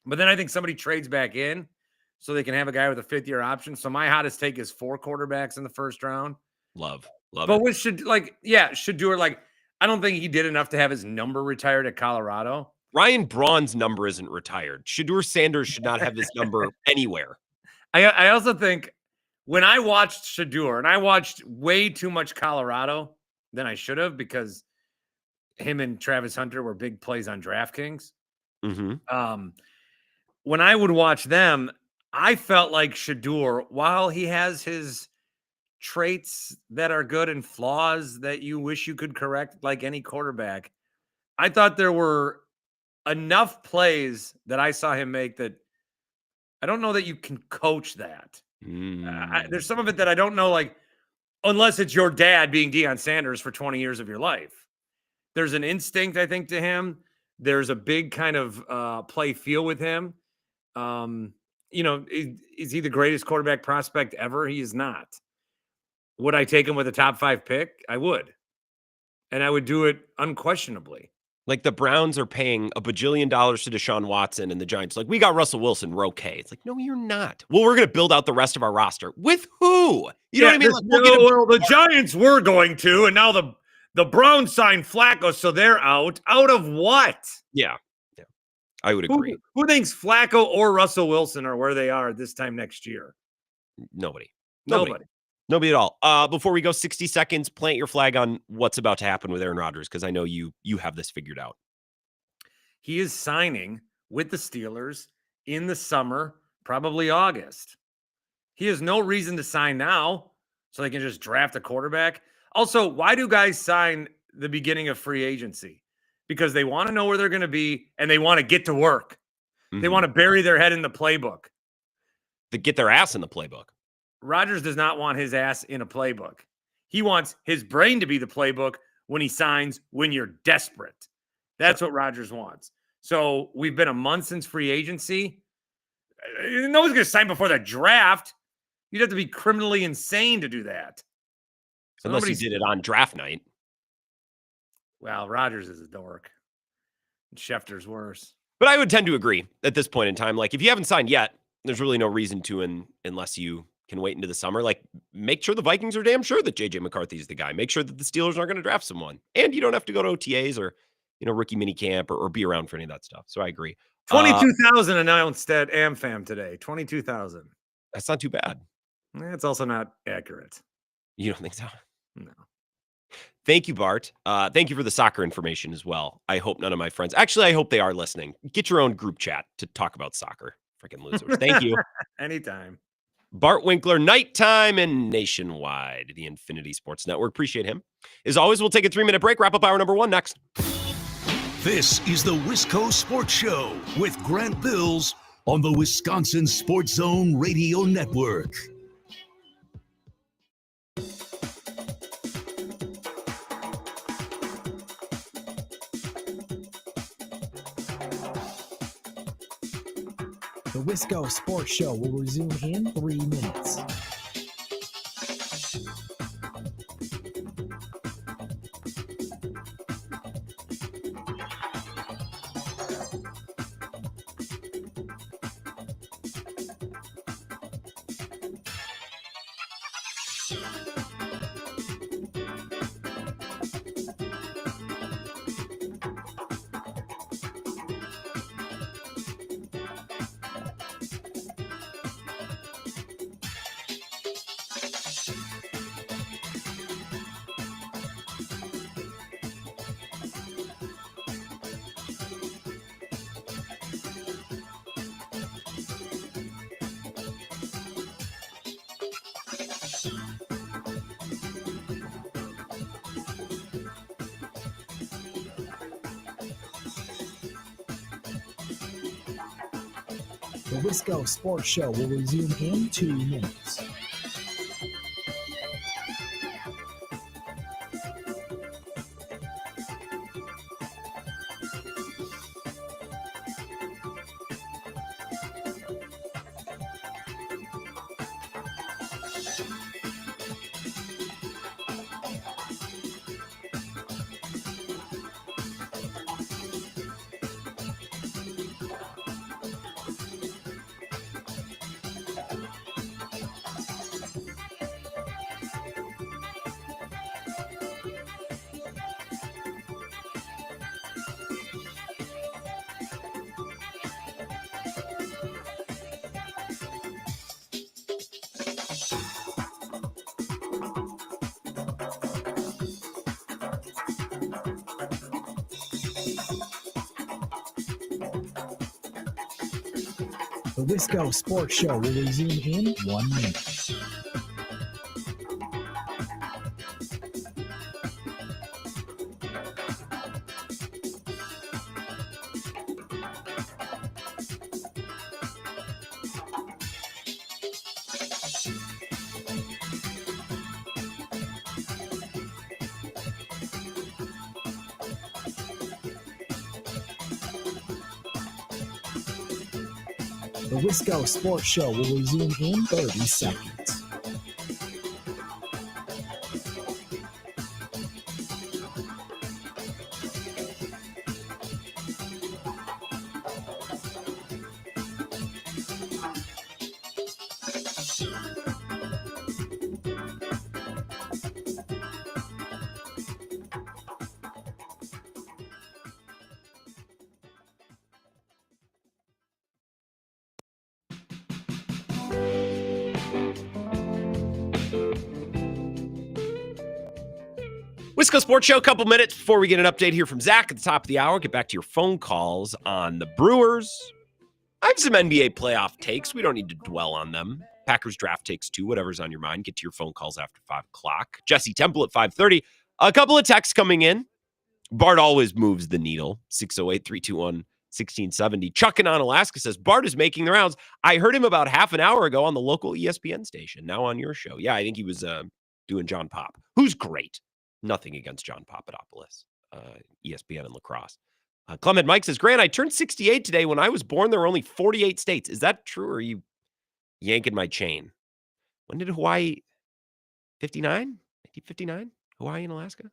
But then I think somebody trades back in so they can have a guy with a 5th-year option. So my hottest take is 4 quarterbacks in the first round. Love but it. with Shador, like I don't think he did enough to have his number retired at Colorado. Ryan Braun's number isn't retired. Shedeur Sanders should not have his number anywhere. I also think when I watched Shedeur, and I watched way too much Colorado than I should have because him and Travis Hunter were big plays on DraftKings. Mm-hmm. When I would watch them, I felt like Shedeur, while he has his traits that are good and flaws that you wish you could correct like any quarterback, I thought there were enough plays that I saw him make that I don't know that you can coach that. There's some of it that I don't know, like, unless it's your dad being Deion Sanders for 20 years of your life. There's an instinct, I think, to him. There's a big kind of play feel with him. You know, is he the greatest quarterback prospect ever? He is not. Would I take him with a top 5 pick? I would. And I would do it unquestionably. Like the Browns are paying $1 bajillion to Deshaun Watson and the Giants like, we got Russell Wilson, we're okay. It's like, no, you're not. Well, we're going to build out the rest of our roster. With who? You know what I mean? Like, well, the Giants were going to, and now the Browns signed Flacco, so they're out. Out of what? Yeah. I would agree. Who thinks Flacco or Russell Wilson are where they are this time next year? Nobody. Nobody at all. Before we go, 60 seconds, plant your flag on what's about to happen with Aaron Rodgers, because I know you have this figured out. He is signing with the Steelers in the summer, probably August. He has no reason to sign now, so they can just draft a quarterback. Also, why do guys sign the beginning of free agency? Because they want to know where they're going to be, and they want to get to work. Mm-hmm. They want to bury their head in the playbook. They get their ass in the playbook. Rodgers does not want his ass in a playbook. He wants his brain to be the playbook when he signs, when you're desperate. That's what Rodgers wants. So we've been a month since free agency. No one's going to sign before the draft. You'd have to be criminally insane to do that. So unless he did it on draft night. Well, Rodgers is a dork. Schefter's worse. But I would tend to agree at this point in time. Like, if you haven't signed yet, there's really no reason to unless you can wait into the summer. Like, make sure the Vikings are damn sure that JJ McCarthy is the guy. Make sure that the Steelers aren't going to draft someone. And you don't have to go to OTAs or, rookie mini camp or be around for any of that stuff. So I agree. 22,000 announced at AmFam today. 22,000. That's not too bad. It's also not accurate. You don't think so? No. Thank you, Bart. Thank you for the soccer information as well. I hope none of my friends, actually, I hope they are listening. Get your own group chat to talk about soccer. Freaking losers. Thank you. Anytime. Bart Winkler, Nighttime and Nationwide, the Infinity Sports Network. Appreciate him. As always, we'll take a 3-minute break. Wrap up hour number 1 next. This is the Wisco Sports Show with Grant Bills on the Wisconsin Sports Zone Radio Network. The Wisco Sports Show will resume in 3 minutes. The Wisco Sports Show will resume in 2 minutes. The Wisco Sports Show will resume in 1 minute. The Wisco Sports Show will resume in 30 seconds. Wisco Sports Show, a couple minutes before we get an update here from Zach at the top of the hour. Get back to your phone calls on the Brewers. I have some NBA playoff takes. We don't need to dwell on them. Packers draft takes too, whatever's on your mind. Get to your phone calls after 5 o'clock. Jesse Temple at 5:30. A couple of texts coming in. Bart always moves the needle. 608-321-1670. Chuck in on Alaska says, Bart is making the rounds. I heard him about half an hour ago on the local ESPN station. Now on your show. Yeah, I think he was doing John Pop, who's great. Nothing against John Papadopoulos, ESPN and lacrosse. Clement Mike says, Grant, I turned 68 today. When I was born, there were only 48 states. Is that true, or are you yanking my chain? When did Hawaii, 59? 1959? Hawaii and Alaska?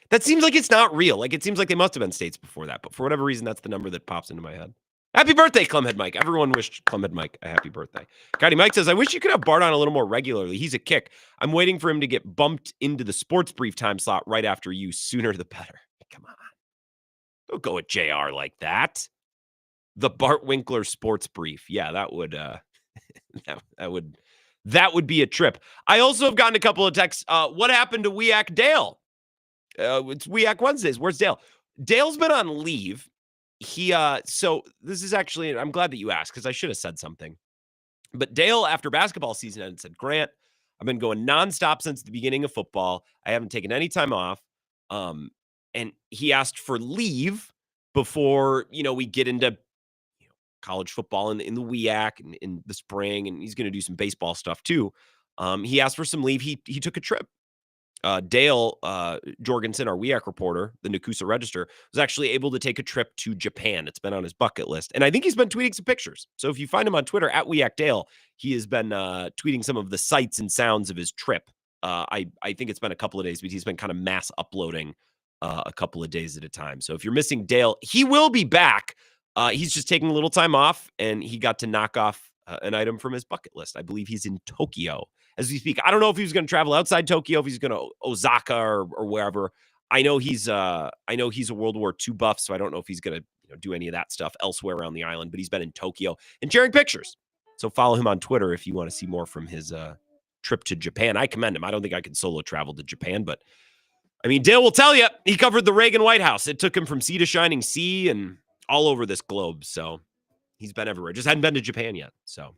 That seems like it's not real. Like, it seems like they must have been states before that. But for whatever reason, that's the number that pops into my head. Happy birthday, Clemhead Mike. Everyone wished Clemhead Mike a happy birthday. Cotty Mike says, I wish you could have Bart on a little more regularly. He's a kick. I'm waiting for him to get bumped into the sports brief time slot right after you. Sooner the better. Come on. Don't go with JR like that. The Bart Winkler sports brief. Yeah, that would that would be a trip. I also have gotten a couple of texts. What happened to Weak Dale? It's Weak Wednesdays. Where's Dale? Dale's been on leave. So this is actually, I'm glad that you asked because I should have said something. But Dale, after basketball season ended, said, Grant, I've been going nonstop since the beginning of football. I haven't taken any time off. And he asked for leave before, we get into college football in the WEAC and in the spring, and he's going to do some baseball stuff too. He asked for some leave. He took a trip. Dale Jorgensen, our WEAC reporter, the Nakusa Register, was actually able to take a trip to Japan. It's been on his bucket list. And I think he's been tweeting some pictures. So if you find him on Twitter at WEAC Dale, he has been tweeting some of the sights and sounds of his trip. I think it's been a couple of days, but he's been kind of mass uploading a couple of days at a time. So if you're missing Dale, he will be back. He's just taking a little time off, and he got to knock off an item from his bucket list. I believe he's in Tokyo as we speak. I don't know if he was going to travel outside Tokyo, if he's going to Osaka or wherever. I know he's a World War II buff, so I don't know if he's going to do any of that stuff elsewhere around the island, but he's been in Tokyo and sharing pictures. So follow him on Twitter if you want to see more from his trip to Japan. I commend him. I don't think I could solo travel to Japan, but I mean, Dale will tell you, he covered the Reagan White House. It took him from sea to shining sea and all over this globe. So he's been everywhere. Just hadn't been to Japan yet. So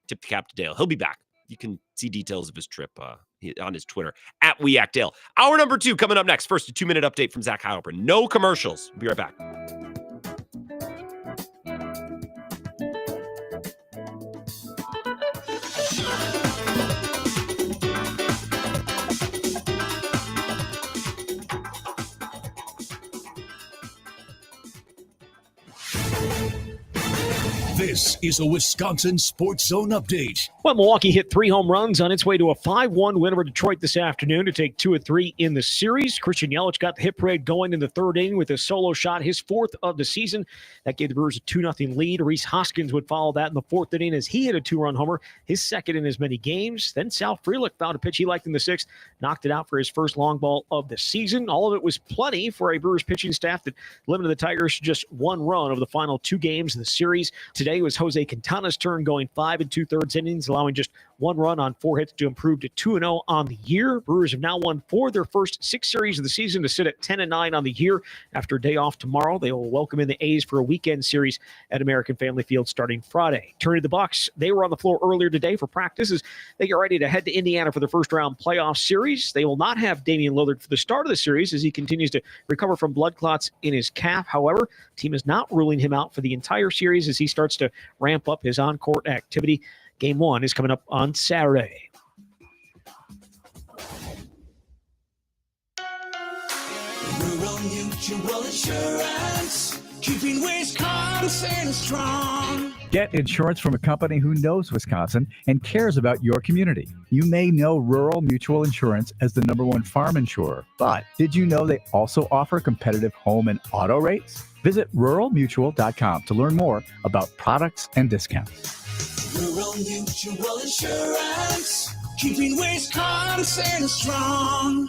tip the cap to Dale. He'll be back. You can see details of his trip on his Twitter at WeActDale. Hour number 2 coming up next. First, a 2-minute update from Zach Heilprin. No commercials. We'll be right back. This is a Wisconsin Sports Zone update. Well, Milwaukee hit 3 home runs on its way to a 5-1 win over Detroit this afternoon to take 2 of 3 in the series. Christian Yelich got the hit parade going in the third inning with a solo shot, his 4th of the season. That gave the Brewers a 2-0 lead. Rhys Hoskins would follow that in the 4th inning as he hit a 2-run homer, his 2nd in as many games. Then Sal Frelick found a pitch he liked in the 6th, knocked it out for his first long ball of the season. All of it was plenty for a Brewers pitching staff that limited the Tigers to just 1 run over the final 2 games of the series. Today was Jose Quintana's turn, going 5 2/3 innings, allowing just 1 run on 4 hits to improve to 2-0 on the year. Brewers have now won 4 of their first 6 series of the season to sit at 10-9 on the year. After a day off tomorrow, they will welcome in the A's for a weekend series at American Family Field starting Friday. Turning to the Bucks, they were on the floor earlier today for practice as they get ready to head to Indiana for the first-round playoff series. They will not have Damian Lillard for the start of the series as he continues to recover from blood clots in his calf. However, the team is not ruling him out for the entire series as he starts to ramp up his on-court activity. Game 1 is coming up on Saturday. Rural Mutual Insurance, keeping Wisconsin strong. Get insurance from a company who knows Wisconsin and cares about your community. You may know Rural Mutual Insurance as the #1 farm insurer, but did you know they also offer competitive home and auto rates? Visit ruralmutual.com to learn more about products and discounts. Rural Mutual Insurance, keeping Wisconsin strong.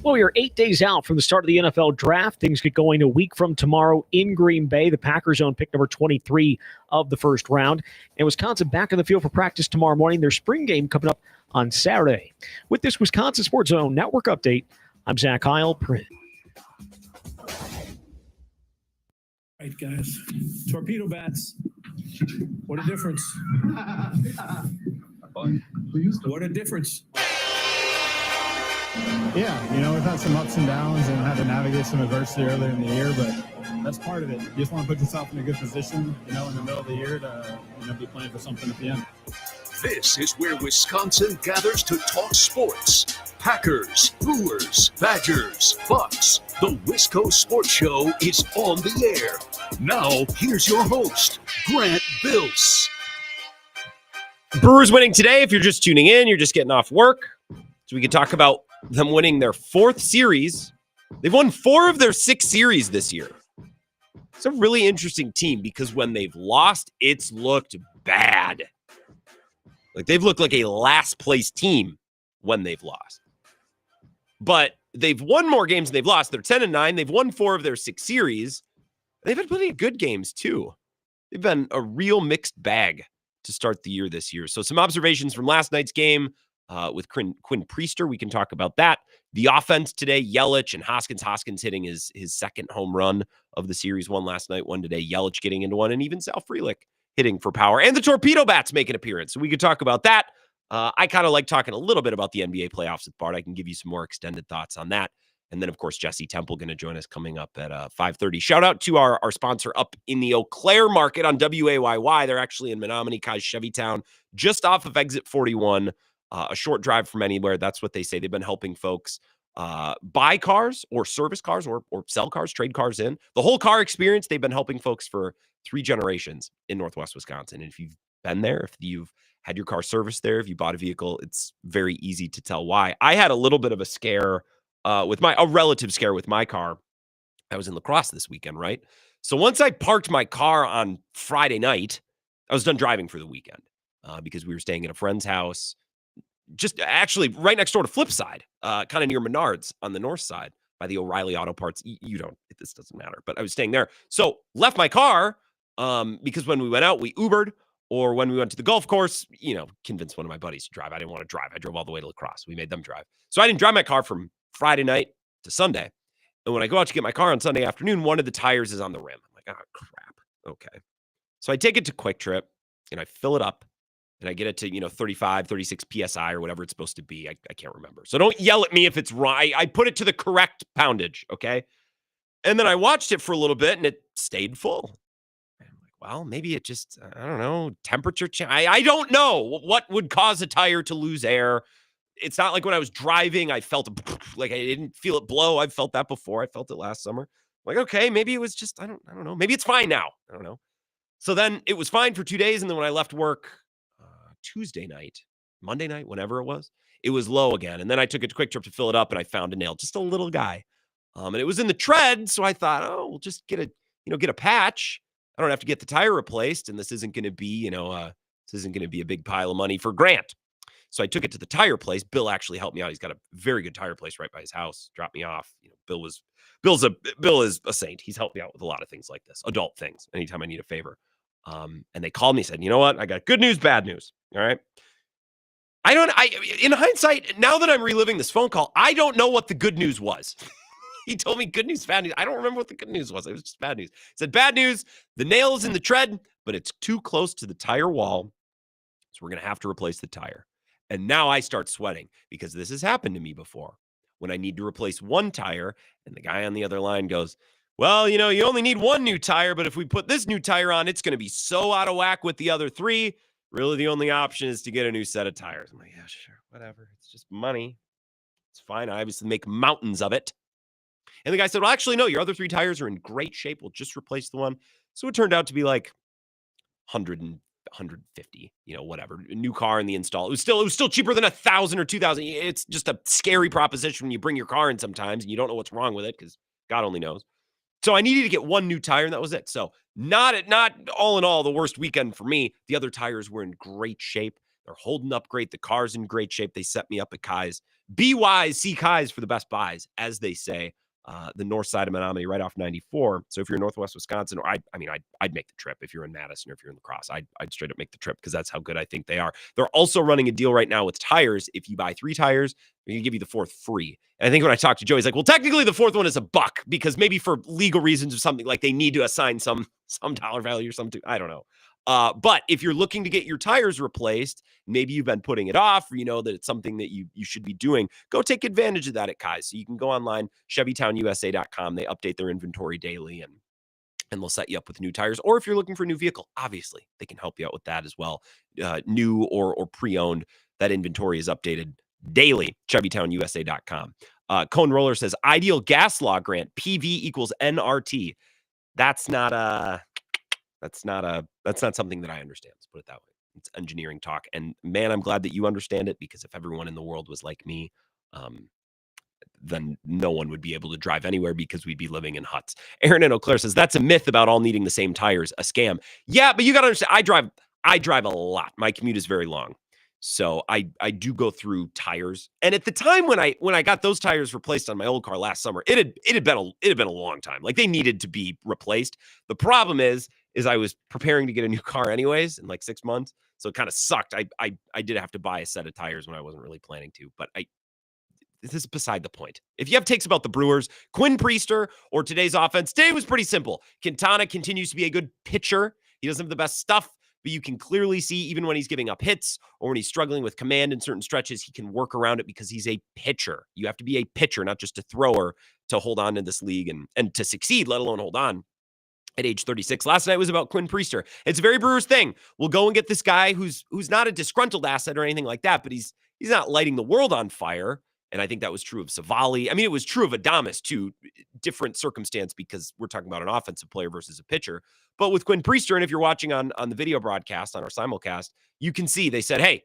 Well, we are 8 days out from the start of the NFL draft. Things get going a week from tomorrow in Green Bay. The Packers own pick number 23 of the first round. And Wisconsin back in the field for practice tomorrow morning. Their spring game coming up on Saturday. With this Wisconsin Sports Zone Network update, I'm Zach Heil, Print. Right, guys. Torpedo bats. What a difference. What a difference. Yeah, we've had some ups and downs and had to navigate some adversity earlier in the year, but that's part of it. You just want to put yourself in a good position, in the middle of the year to be playing for something at the end. This is where Wisconsin gathers to talk sports. Packers, Brewers, Badgers, Bucks. The Wisco Sports Show is on the air. Now, here's your host, Grant Bills. Brewers winning today. If you're just tuning in, you're just getting off work. So we can talk about them winning their 4th series. They've won 4 of their 6 series this year. It's a really interesting team because when they've lost, it's looked bad. Like they've looked like a last place team when they've lost. But they've won more games than they've lost. They're 10-9. They've won 4 of their 6 series. They've had plenty of good games too. They've been a real mixed bag to start the year this year. So some observations from last night's game with Quinn Priester. We can talk about that. The offense today, Yelich and Hoskins. Hoskins hitting his second home run of the series. One last night, one today. Yelich getting into one, and even Sal Frelick hitting for power. And the Torpedo Bats make an appearance. So we could talk about that. I kind of like talking a little bit about the NBA playoffs with Bart. I can give you some more extended thoughts on that. And then, of course, Jesse Temple going to join us coming up at 5:30. Shout out to our sponsor up in the Eau Claire market on WAYY. They're actually in Menominee, Kai Chevytown, just off of exit 41. A short drive from anywhere. That's what they say. They've been helping folks buy cars or service cars or sell cars, trade cars in. The whole car experience, they've been helping folks for 3 generations in Northwest Wisconsin. And if you've been there, if you've had your car serviced there, if you bought a vehicle, it's very easy to tell why. I had a little bit of a scare a relative scare with my car. I was in La Crosse this weekend, right? So once I parked my car on Friday night, I was done driving for the weekend because we were staying at a friend's house, just actually right next door to Flipside, kind of near Menards on the north side by the O'Reilly Auto Parts. This doesn't matter, but I was staying there. So left my car because when we went out, we Ubered, or when we went to the golf course, convinced one of my buddies to drive. I didn't want to drive. I drove all the way to La Crosse. We made them drive. So I didn't drive my car from Friday night to Sunday. And when I go out to get my car on Sunday afternoon, one of the tires is on the rim. I'm like, oh, crap. Okay. So I take it to Quick Trip and I fill it up and I get it to, 35, 36 PSI or whatever it's supposed to be. I can't remember. So don't yell at me if it's wrong. I put it to the correct poundage. Okay. And then I watched it for a little bit and it stayed full. And I'm like, well, maybe it just, I don't know, temperature change. I don't know what would cause a tire to lose air. It's not like when I was driving, I felt like I didn't feel it blow. I've felt that before. I felt it last summer. Like, okay, maybe it was just, I don't know. Maybe it's fine now. I don't know. So then it was fine for 2 days. And then when I left work Tuesday night, Monday night, whenever it was low again. And then I took it to Quick Trip to fill it up and I found a nail, just a little guy. And it was in the tread. So I thought, oh, we'll just get a patch. I don't have to get the tire replaced. And this isn't going to be, a big pile of money for Grant. So I took it to the tire place. Bill actually helped me out. He's got a very good tire place right by his house. Dropped me off. Bill is a saint. He's helped me out with a lot of things like this, adult things, anytime I need a favor. And they called me and said, you know what? I got good news, bad news. All right. In hindsight, now that I'm reliving this phone call, I don't know what the good news was. He told me good news, bad news. I don't remember what the good news was. It was just bad news. He said, bad news, the nail is in the tread, but it's too close to the tire wall. So we're going to have to replace the tire. And now I start sweating because this has happened to me before when I need to replace one tire. And the guy on the other line goes, well, you only need one new tire, but if we put this new tire on, it's going to be so out of whack with the other three. Really, the only option is to get a new set of tires. I'm like, yeah, sure, whatever. It's just money. It's fine. I obviously make mountains of it. And the guy said, well, actually, no, your other three tires are in great shape. We'll just replace the one. So it turned out to be like 150, whatever. A new car in the install. It was still cheaper than 1,000 or 2,000. It's just a scary proposition when you bring your car in sometimes and you don't know what's wrong with it because God only knows. So I needed to get one new tire, and that was it. So not all in all the worst weekend for me. The other tires were in great shape. They're holding up great. The car's in great shape. They set me up at Kai's. Be wise, see Kai's for the best buys, as they say. The north side of Menominee, right off 94. So if you're in Northwest Wisconsin, or I'd make the trip. If you're in Madison or if you're in La Crosse, I'd straight up make the trip because that's how good I think they are. They're also running a deal right now with tires. If you buy 3 tires, they're going to give you the 4th free. And I think when I talked to Joe, he's like, well, technically the 4th one is $1 because maybe for legal reasons or something, like they need to assign some dollar value or something. I don't know. But if you're looking to get your tires replaced, maybe you've been putting it off, or you know that it's something that you should be doing, go take advantage of that at Kai's. So you can go online, ChevyTownUSA.com. They update their inventory daily and they'll set you up with new tires. Or if you're looking for a new vehicle, obviously they can help you out with that as well. New or pre-owned, that inventory is updated daily, ChevyTownUSA.com. Cone Roller says, ideal gas law grant, PV equals NRT. That's not something that I understand. Let's put it that way. It's engineering talk. And man, I'm glad that you understand it, because if everyone in the world was like me, then no one would be able to drive anywhere because we'd be living in huts. Aaron and Eau Claire says, that's a myth about all needing the same tires, a scam. Yeah, but you got to understand, I drive a lot. My commute is very long. So I do go through tires. And at the time when I got those tires replaced on my old car last summer, it had been a long time. Like they needed to be replaced. The problem is I was preparing to get a new car anyways in like 6 months. So it kind of sucked. I did have to buy a set of tires when I wasn't really planning to, but this is beside the point. If you have takes about the Brewers, Quinn Priester, or today's offense, today was pretty simple. Quintana continues to be a good pitcher. He doesn't have the best stuff, but you can clearly see even when he's giving up hits or when he's struggling with command in certain stretches, he can work around it because he's a pitcher. You have to be a pitcher, not just a thrower, to hold on to this league and to succeed, let alone hold on at age 36. Last night was about Quinn Priester. It's a very Brewers thing. We'll go and get this guy who's not a disgruntled asset or anything like that, but he's not lighting the world on fire. And I think that was true of Savali. I mean, it was true of Adames too. Different circumstance because we're talking about an offensive player versus a pitcher. But with Quinn Priester, and if you're watching on the video broadcast, on our simulcast, you can see they said, hey,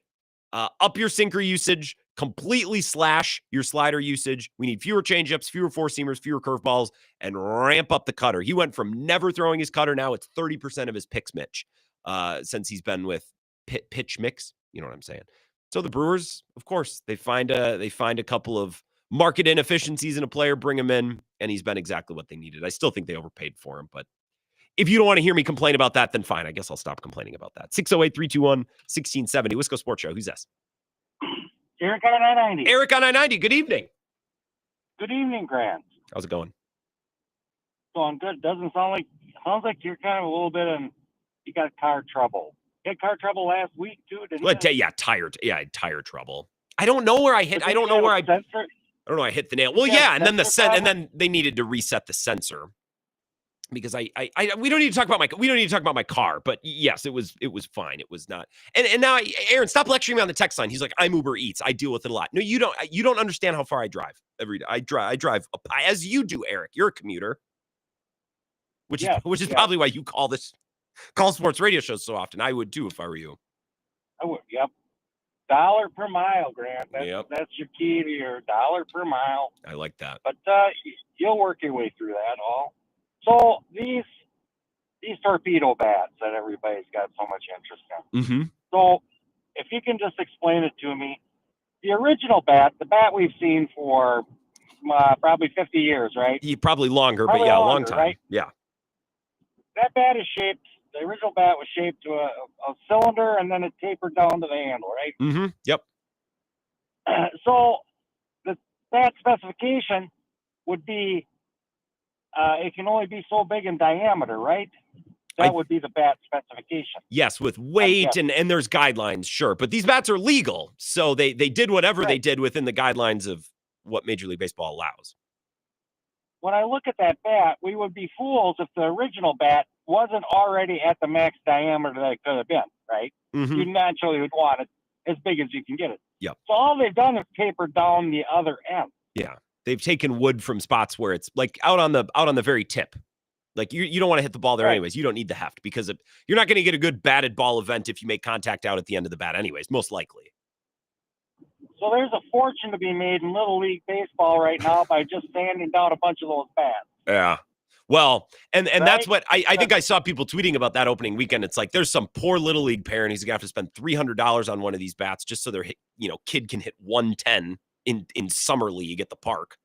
up your sinker usage, completely slash your slider usage. We need fewer changeups, fewer four-seamers, fewer curveballs, and ramp up the cutter. He went from never throwing his cutter. Now it's 30% of his picks Mitch since he's been with pitch mix. You know what I'm saying? So the Brewers, of course, they find a couple of market inefficiencies in a player, bring him in, and he's been exactly what they needed. I still think they overpaid for him, but if you don't want to hear me complain about that, then fine. I guess I'll stop complaining about that. 608-321-1670, Wisco Sports Show. Who's this? Eric on I-90. Eric on I-90. Good evening. Good evening, Grant. How's it going? Going good. Sounds like you're kind of a little bit you got car trouble. You had car trouble last week too, didn't you? Yeah, tire trouble. I don't know where I hit. I don't know where I hit the nail. Well, yeah, and then and then they needed to reset the sensor because we don't need to talk about my car, but yes, it was fine. It was not. And now Aaron, stop lecturing me on the text line. He's like, I'm Uber Eats. I deal with it a lot. No, you don't. You don't understand how far I drive every day. I drive as you do, Eric. You're a commuter, which is probably why you call sports radio shows so often. I would too if I were you. I would. Yep. $1 per mile, Grant. That's your key to your $1 per mile. I like that. But you'll work your way through that all. So these torpedo bats that everybody's got so much interest in. Mm-hmm. So if you can just explain it to me, the original bat, the bat we've seen for probably 50 years, right? Probably longer, but yeah, a long time. Right? Yeah. that bat is shaped. The original bat was shaped to a cylinder, and then it tapered down to the handle, right? Mm-hmm. Yep. So the bat specification would be it can only be so big in diameter, right? That would be the bat specification. Yes, with weight and there's guidelines, sure. But these bats are legal. So they did whatever they did within the guidelines of what Major League Baseball allows. When I look at that bat, we would be fools if the original bat wasn't already at the max diameter that it could have been, right? Mm-hmm. You naturally would want it as big as you can get it. Yep. So all they've done is tapered down the other end. Yeah. They've taken wood from spots where it's like out on the very tip. Like you don't want to hit the ball there anyways. You don't need the heft because you're not going to get a good batted ball event if you make contact out at the end of the bat anyways, most likely. So there's a fortune to be made in Little League Baseball right now by just sanding down a bunch of those bats. Yeah. Well, and that's what I think I saw people tweeting about that opening weekend. It's like there's some poor Little League parent who's going to have to spend $300 on one of these bats just so their kid can hit 110 in summer league at the park.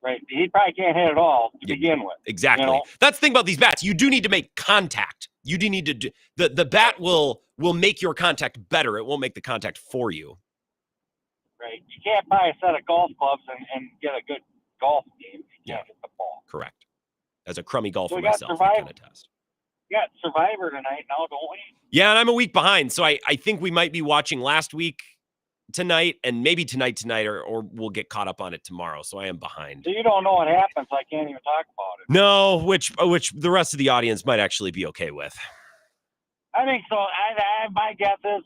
Right. He probably can't hit it all to begin with. Exactly. That's the thing about these bats. You do need to make contact. You do need to do the bat will make your contact better. It won't make the contact for you. Right. You can't buy a set of golf clubs and get a good golf game if you can't hit the ball. Correct. As a crummy golfer So we got myself, I can attest. We got Survivor tonight now, don't we? Yeah, and I'm a week behind. So I think we might be watching last week tonight and maybe tonight or we'll get caught up on it tomorrow. So I am behind. So you don't know what happens. I can't even talk about it. No, which the rest of the audience might actually be okay with. I think so. My guess is,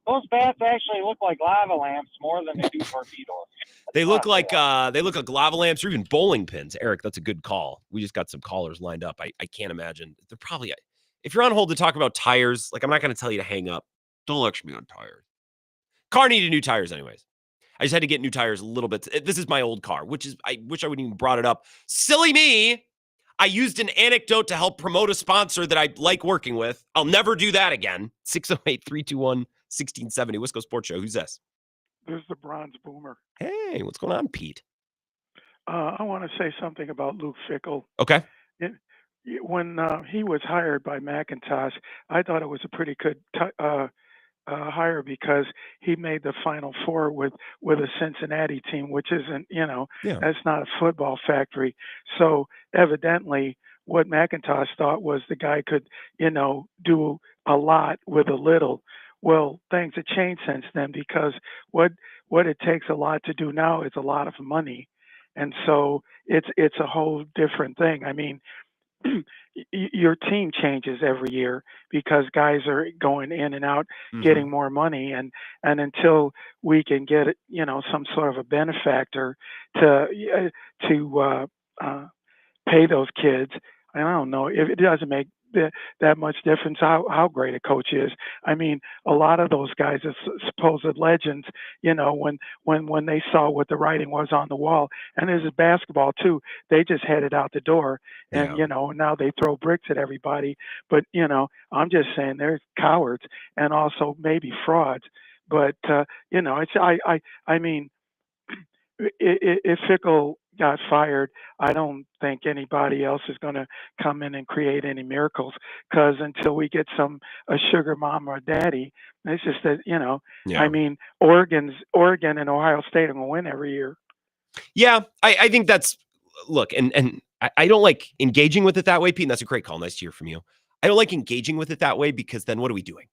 those bats actually look like lava lamps more than they do torpedoes. They look like lava lamps or even bowling pins. Eric, that's a good call. We just got some callers lined up. I can't imagine. They're probably, if you're on hold to talk about tires, like I'm not going to tell you to hang up. Don't lecture me on tires. Car needed new tires anyways. I just had to get new tires a little bit. This is my old car, I wish I wouldn't even brought it up. Silly me. I used an anecdote to help promote a sponsor that I like working with. I'll never do that again. 608-321-1670, Wisco Sports Show. Who's this? This is the Bronze Boomer. Hey, what's going on, Pete? I want to say something about Luke Fickell. Okay. When he was hired by McIntosh, I thought it was a pretty good hire because he made the Final Four with a Cincinnati team, which isn't, that's not a football factory. So evidently what McIntosh thought was the guy could, do a lot with a little. Well, things have changed since then because what it takes a lot to do now is a lot of money. And so it's a whole different thing. I mean, your team changes every year because guys are going in and out, getting more money. And until we can get, some sort of a benefactor to pay those kids, I don't know if it doesn't make that much difference how great a coach is. I mean, a lot of those guys are supposed legends, when they saw what the writing was on the wall. And this is basketball too. They just headed out the door and, now they throw bricks at everybody. But, I'm just saying they're cowards and also maybe frauds. But, I mean, if Fickell got fired, I don't think anybody else is going to come in and create any miracles because until we get a sugar mom or daddy, it's just that, I mean, Oregon and Ohio State are going to win every year. Yeah, I think that's, look, and I don't like engaging with it that way, Pete, and that's a great call. Nice to hear from you. I don't like engaging with it that way because then what are we doing?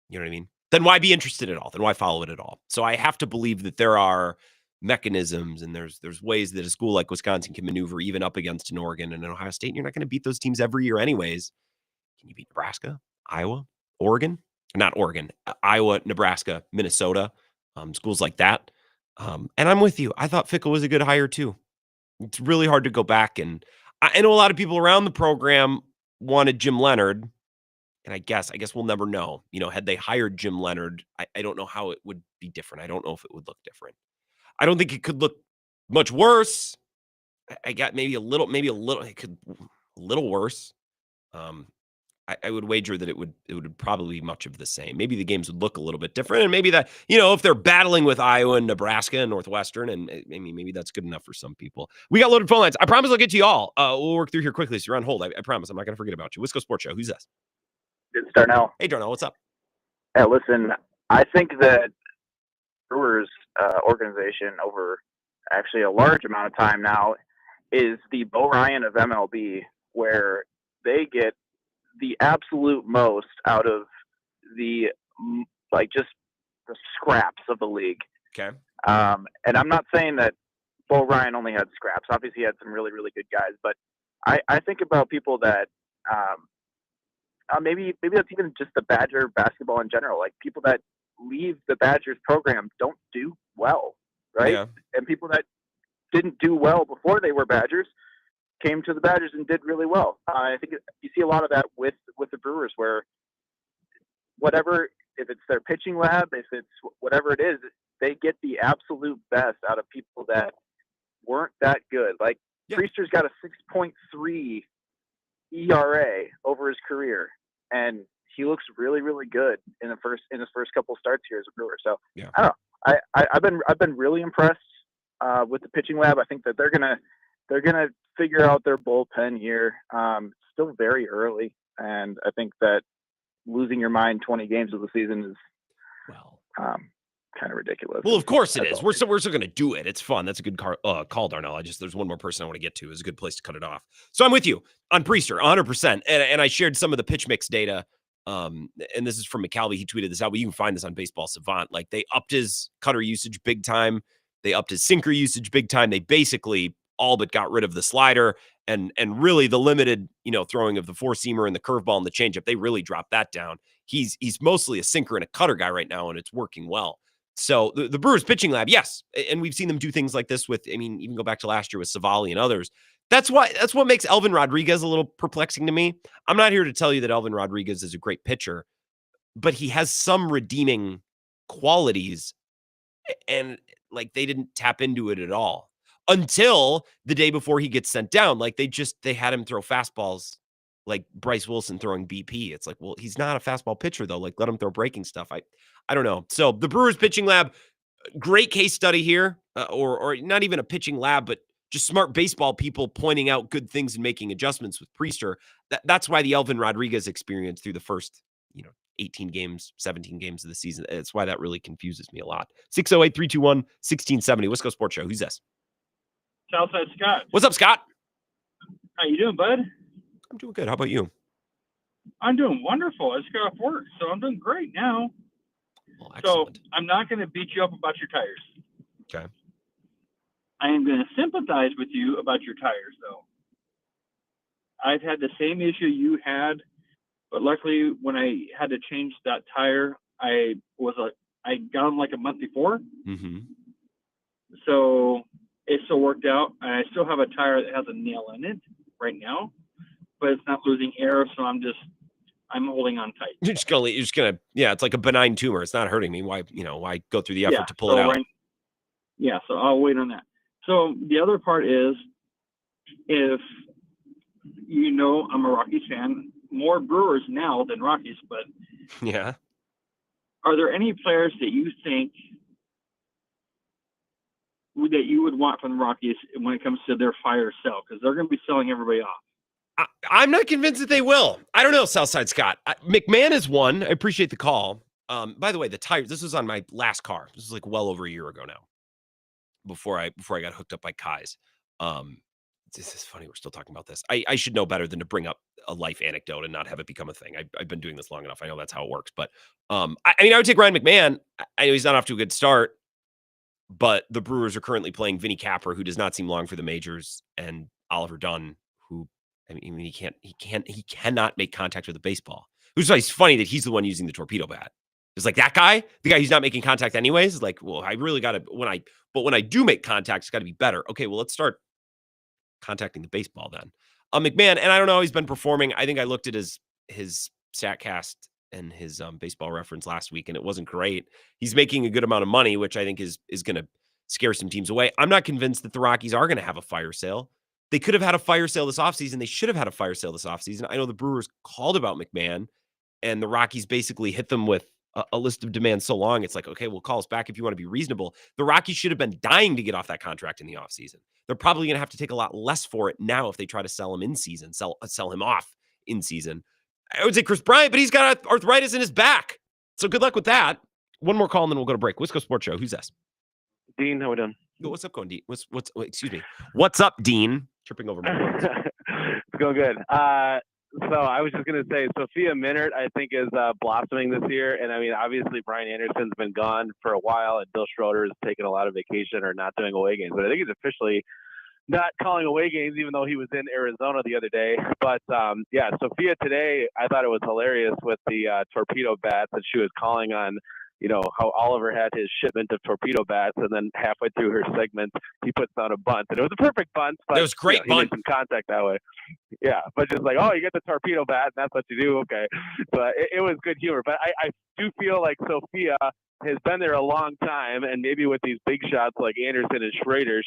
You know what I mean? Then why be interested at all? Then why follow it at all? So I have to believe that there are mechanisms and there's ways that a school like Wisconsin can maneuver even up against an Oregon and an Ohio State. And you're not going to beat those teams every year anyways. Can you beat Nebraska, Iowa, Oregon? Not Oregon, Iowa, Nebraska, Minnesota, schools like that. And I'm with you. I thought Fickell was a good hire too. It's really hard to go back. And I know a lot of people around the program wanted Jim Leonard. And I guess we'll never know. Had they hired Jim Leonard, I don't know how it would be different. I don't know if it would look different. I don't think it could look much worse. I got maybe a little, it could a little worse. I would wager that it would probably be much of the same. Maybe the games would look a little bit different, and maybe that, if they're battling with Iowa and Nebraska and Northwestern, and maybe that's good enough for some people. We got loaded phone lines. I promise I'll get to you all. We'll work through here quickly, so you're on hold. I promise I'm not going to forget about you. Wisco Sports Show. Who's this? It's Darnell. Hey, Darnell, what's up? Hey, listen, I think that Brewers organization over actually a large amount of time now is the Bo Ryan of MLB, where they get the absolute most out of the just the scraps of the league. Okay. And I'm not saying that Bo Ryan only had scraps. Obviously, he had some really, really good guys. But I think about people that maybe that's even just the Badger basketball in general. Like people that leave the Badgers program don't do well, right? Yeah. And people that didn't do well before they were Badgers came to the Badgers and did really well. I think you see a lot of that with the Brewers, where whatever, if it's their pitching lab, if it's whatever it is, they get the absolute best out of people that weren't that good. Like Priester's got a 6.3 ERA over his career, and he looks really, really good in his first couple starts here as a Brewer. So I don't know. I've been really impressed with the pitching lab. I think that they're gonna figure out their bullpen here. Still very early, and I think that losing your mind 20 games of the season is kind of ridiculous. Well, of course it is. We're still going to do it. It's fun. That's a good call, Darnell. There's one more person I want to get to. It's a good place to cut it off. So I'm with you on Priester, 100%. And I shared some of the pitch mix data. And this is from McCalvey. He tweeted this out, but you can find this on Baseball Savant. Like, they upped his cutter usage big time. They upped his sinker usage big time. They basically all but got rid of the slider and really the limited, throwing of the four-seamer and the curveball and the changeup. They really dropped that down. He's mostly a sinker and a cutter guy right now, and it's working well. So the Brewers pitching lab, yes. And we've seen them do things like this with, even go back to last year with Savali and others. That's what makes Elvin Rodriguez a little perplexing to me. I'm not here to tell you that Elvin Rodriguez is a great pitcher, but he has some redeeming qualities, and like they didn't tap into it at all until the day before he gets sent down. Like they had him throw fastballs like Bryce Wilson throwing BP. It's like, well, he's not a fastball pitcher though. Like, let him throw breaking stuff. I don't know. So the Brewers pitching lab, great case study here, or not even a pitching lab, but just smart baseball people pointing out good things and making adjustments with Priester. That's why the Elvin Rodriguez experience through the first, 18 games, 17 games of the season. It's why that really confuses me a lot. 608-321-1670. Wisco Sports Show. Who's this? Southside Scott. What's up, Scott? How you doing, bud? I'm doing good. How about you? I'm doing wonderful. I just got off work, so I'm doing great now. Well, so I'm not going to beat you up about your tires. Okay. I am going to sympathize with you about your tires, though. I've had the same issue you had, but luckily when I had to change that tire, I got them like a month before. Mm-hmm. So it still worked out. I still have a tire that has a nail in it right now, but it's not losing air, so I'm holding on tight. You're just gonna, it's like a benign tumor. It's not hurting me. Why go through the effort to pull it out? So I'll wait on that. So the other part is, if I'm a Rockies fan, more Brewers now than Rockies, but yeah. Are there any players that you think that you would want from the Rockies when it comes to their fire sale? Because they're going to be selling everybody off. I'm not convinced that they will. I don't know, Southside Scott. McMahon is one. I appreciate the call. By the way, the tires, this was on my last car. This is like well over a year ago now, before I got hooked up by Kai's. This is funny. We're still talking about this. I should know better than to bring up a life anecdote and not have it become a thing. I've been doing this long enough. I know that's how it works. But I would take Ryan McMahon. I know he's not off to a good start, but the Brewers are currently playing Vinny Capra, who does not seem long for the majors, and Oliver Dunn, who he cannot make contact with the baseball. Which is why it's funny that he's the one using the torpedo bat. It's like that guy, the guy who's not making contact anyways, is like, well, I really got to, when I do make contact, it's got to be better. Okay, well, let's start contacting the baseball then. McMahon, and I don't know how he's been performing. I think I looked at his StatCast and his baseball reference last week, and it wasn't great. He's making a good amount of money, which I think is going to scare some teams away. I'm not convinced that the Rockies are going to have a fire sale. They could have had a fire sale this offseason. They should have had a fire sale this offseason. I know the Brewers called about McMahon, and the Rockies basically hit them with a list of demands so long. It's like, okay, well, call us back if you want to be reasonable. The Rockies should have been dying to get off that contract in the offseason. They're probably going to have to take a lot less for it now if they try to sell him in season, sell him off in season. I would say Chris Bryant, but he's got arthritis in his back. So good luck with that. One more call and then we'll go to break. Wisco Sports Show. Who's this? Dean, how we doing? What's up, Dean? Excuse me. What's up, Dean? Tripping over my words. It's going good. So I was just going to say, Sophia Minnaert, I think, is blossoming this year. And I mean, obviously, Brian Anderson's been gone for a while, and Bill Schroeder has taken a lot of vacation or not doing away games. But I think he's officially not calling away games, even though he was in Arizona the other day. But yeah, Sophia today, I thought it was hilarious with the torpedo bats that she was calling on, you know, how Oliver had his shipment of torpedo bats, and then halfway through her segment, he puts down a bunt. And it was a perfect bunt. But, it was great bunt. He made some contact that way. Yeah, but just like, oh, you get the torpedo bat, and that's what you do. Okay. But it was good humor. But I do feel like Sophia has been there a long time, and maybe with these big shots like Anderson and Schroeder,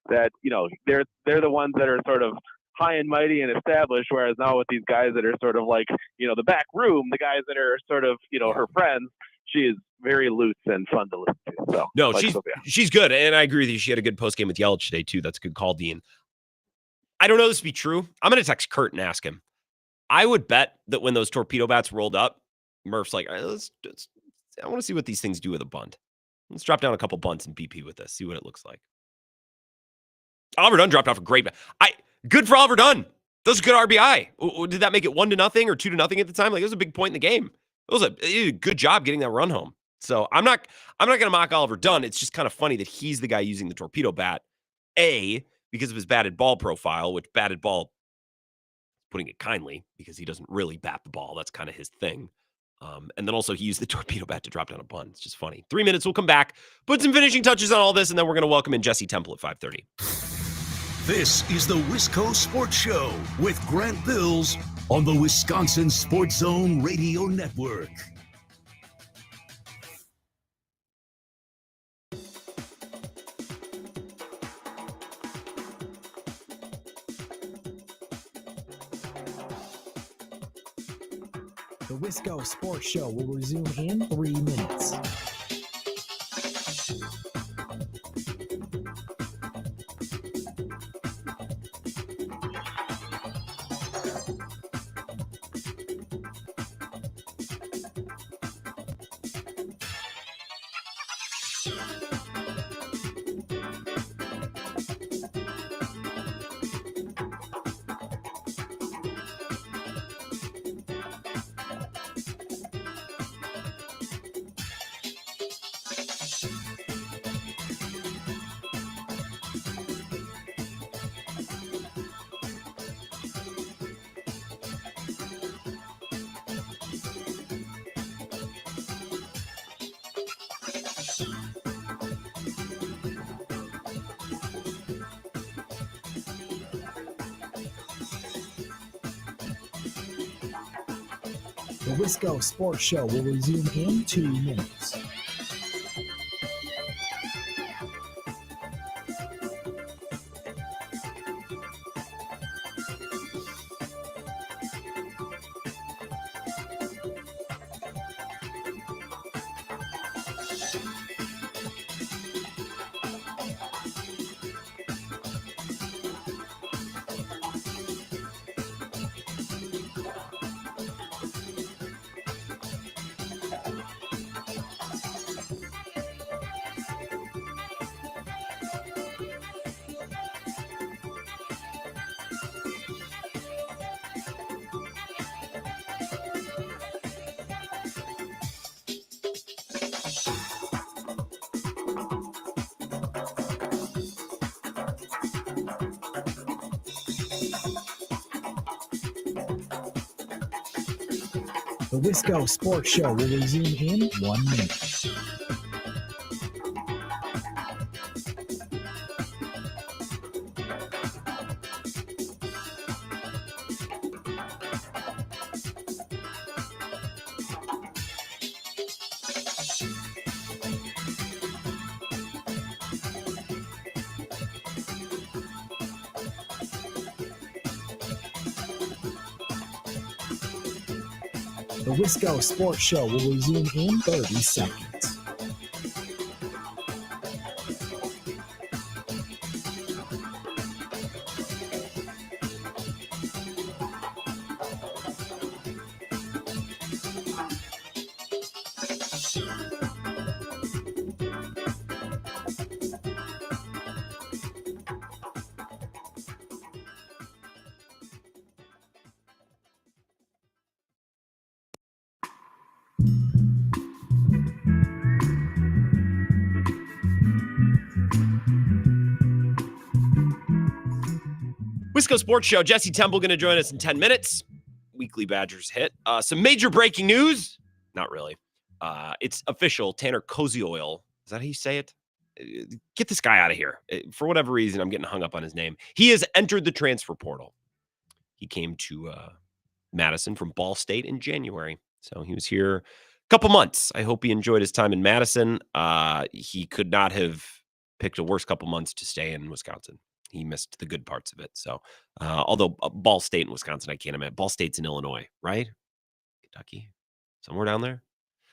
that, you know, they're the ones that are sort of high and mighty and established, whereas now with these guys that are sort of like, you know, the back room, the guys that are sort of, you know, her friends, she is very loose and fun to listen to. So no, she's good, and I agree with you. She had a good post game with Yelich today too. That's a good call, Dean. I don't know this to be true. I'm going to text Kurt and ask him. I would bet that when those torpedo bats rolled up, Murph's like, all right, I want to see what these things do with a bunt. Let's drop down a couple bunts and BP with this, see what it looks like. Oliver Dunn dropped off a great bat. Good for Oliver Dunn. That was a good RBI. Did that make it 1-0 or 2-0 at the time? Like, it was a big point in the game. It was a good job getting that run home. So I'm not going to mock Oliver Dunn. It's just kind of funny that he's the guy using the torpedo bat. Because of his batted ball profile, which batted ball, putting it kindly, because he doesn't really bat the ball. That's kind of his thing. And then also he used the torpedo bat to drop down a bunt. It's just funny. 3 minutes, we'll come back, put some finishing touches on all this, and then we're going to welcome in Jesse Temple at 5:30. This is the Wisco Sports Show with Grant Bills on the Wisconsin Sports Zone Radio Network. The Wisco Sports Show will resume in 3 minutes. The Wisco Sports Show will resume in 2 minutes. The Wisco Sports Show will resume in 1 minute. The Wisco Sports Show will resume in 30 seconds. Wisco Sports Show. Jesse Temple going to join us in 10 minutes. Weekly Badgers hit. Some major breaking news. Not really. It's official. Tanner Kosioil. Is that how you say it? Get this guy out of here. For whatever reason, I'm getting hung up on his name. He has entered the transfer portal. He came to Madison from Ball State in January. So he was here a couple months. I hope he enjoyed his time in Madison. He could not have picked a worse couple months to stay in Wisconsin. He missed the good parts of it. So, although Ball State and Wisconsin, I can't imagine. Ball State's in Illinois, right? Kentucky, somewhere down there.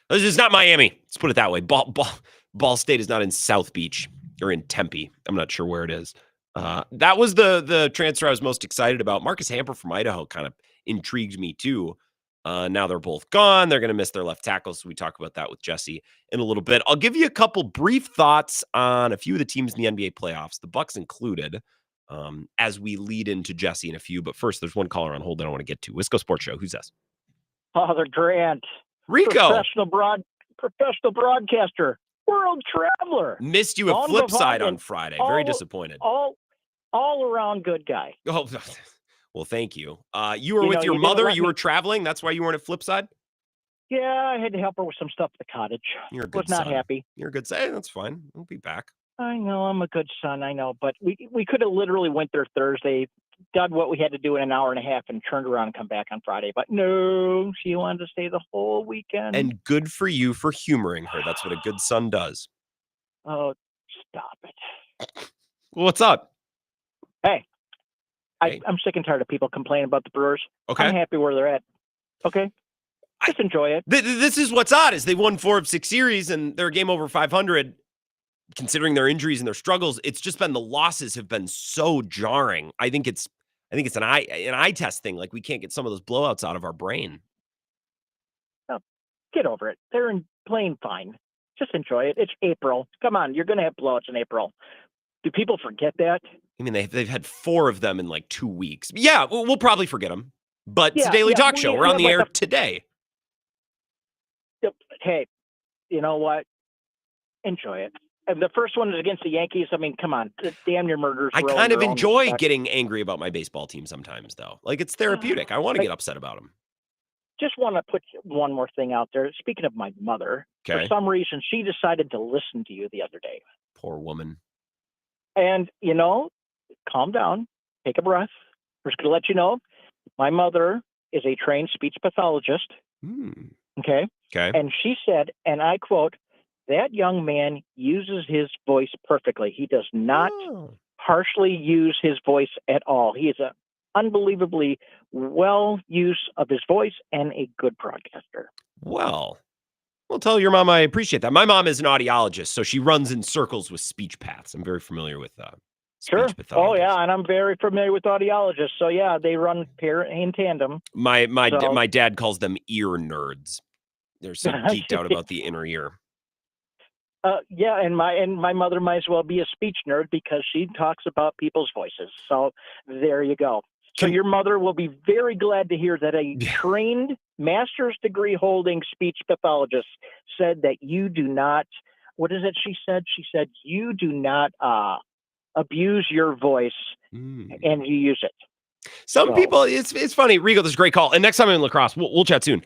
This is not Miami. Let's put it that way. Ball State is not in South Beach or in Tempe. I'm not sure where it is. That was the transfer I was most excited about. Marcus Hamper from Idaho kind of intrigued me too. Now they're both gone. They're going to miss their left tackle. So we talk about that with Jesse in a little bit. I'll give you a couple brief thoughts on a few of the teams in the NBA playoffs, the Bucks included, as we lead into Jesse in a few. But first, there's one caller on hold that I want to get to. Wisco Sports Show. Who's this? Father Grant. Rico. Professional broadcaster. World traveler. Missed you at Flipside on Friday. Very disappointed. All around good guy. Oh, well, thank you. You were with your mother. You were traveling. That's why you weren't at Flipside? Yeah, I had to help her with some stuff at the cottage. You're a good Was not son. happy. You're a good son. Hey, that's fine. We'll be back. I know, I'm a good son. I know. But we could have literally went there Thursday, done what we had to do in an hour and a half, and turned around and come back on Friday. But no, she wanted to stay the whole weekend. And good for you for humoring her. That's what a good son does. Oh, stop it. Well, what's up? Hey. I'm sick and tired of people complaining about the Brewers. Okay. I'm happy where they're at. Okay. Just enjoy it. This is what's odd is they won 4 of 6 series and they're a game over 500. Considering their injuries and their struggles, it's just been the losses have been so jarring. I think it's an eye test thing. Like we can't get some of those blowouts out of our brain. Oh, get over it. They're playing fine. Just enjoy it. It's April. Come on, you're going to have blowouts in April. Do people forget that? I mean, they've had 4 of them in like 2 weeks. Yeah, we'll probably forget them. But it's a daily talk show. We're on the air today. Hey, you know what? Enjoy it. And the first one is against the Yankees. I mean, come on. Damn near murders. I kind of enjoy getting angry about my baseball team sometimes, though. Like, it's therapeutic. I want to get upset about them. Just want to put one more thing out there. Speaking of my mother, for some reason, she decided to listen to you the other day. Poor woman. And, calm down. Take a breath. We're just going to let you know, my mother is a trained speech pathologist. Okay? Okay. And she said, and I quote, that young man uses his voice perfectly. He does not harshly use his voice at all. He is an unbelievably well use of his voice and a good broadcaster. Well, tell your mom I appreciate that. My mom is an audiologist, so she runs in circles with speech paths. I'm very familiar with speech pathology. Oh, yeah, and I'm very familiar with audiologists. So, yeah, they run in tandem. My dad calls them ear nerds. They're so geeked out about the inner ear. Yeah, and my mother might as well be a speech nerd because she talks about people's voices. So there you go. So your mother will be very glad to hear that a trained master's degree holding speech pathologist said that you do not, what is it she said? She said you do not abuse your voice and you use it. Some people, it's funny. Rigo, this is a great call. And next time I'm in lacrosse, we'll chat soon.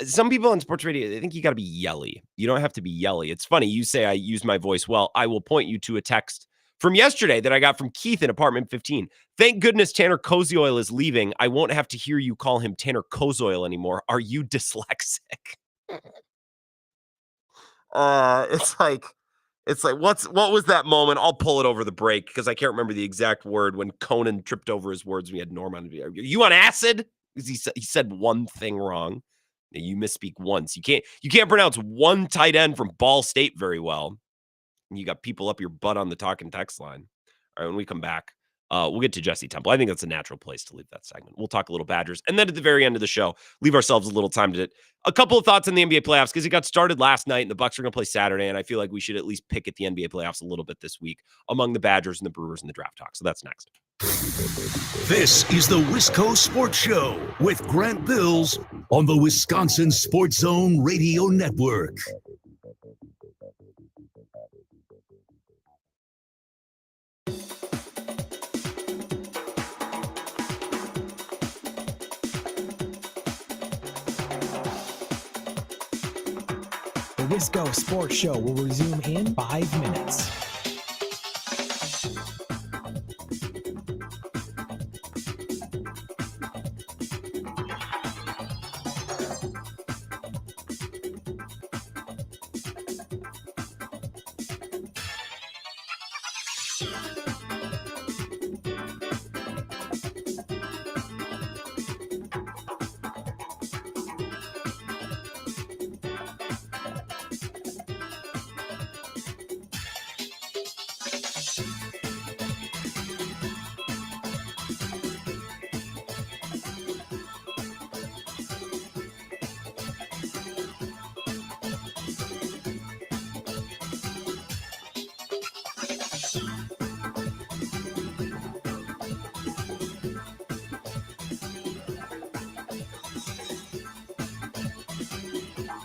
Some people on sports radio, they think you got to be yelly. You don't have to be yelly. It's funny. You say I use my voice well. I will point you to a text from yesterday that I got from Keith in apartment 15. Thank goodness Tanner Kosioil is leaving. I won't have to hear you call him Tanner Kozoil anymore. Are you dyslexic? It's like what was that moment? I'll pull it over the break because I can't remember the exact word when Conan tripped over his words. We had Norm on. Are you on acid? Because he said one thing wrong. You misspeak once. You can't pronounce one tight end from Ball State very well. And you got people up your butt on the talking text line. All right, when we come back, we'll get to Jesse Temple. I think that's a natural place to leave that segment. We'll talk a little Badgers. And then at the very end of the show, leave ourselves a little time to a couple of thoughts on the NBA playoffs because it got started last night and the Bucks are going to play Saturday. And I feel like we should at least pick at the NBA playoffs a little bit this week among the Badgers and the Brewers in the draft talk. So that's next. This is the Wisco Sports Show with Grant Bills on the Wisconsin Sports Zone Radio Network. The Wisco Sports Show will resume in 5 minutes.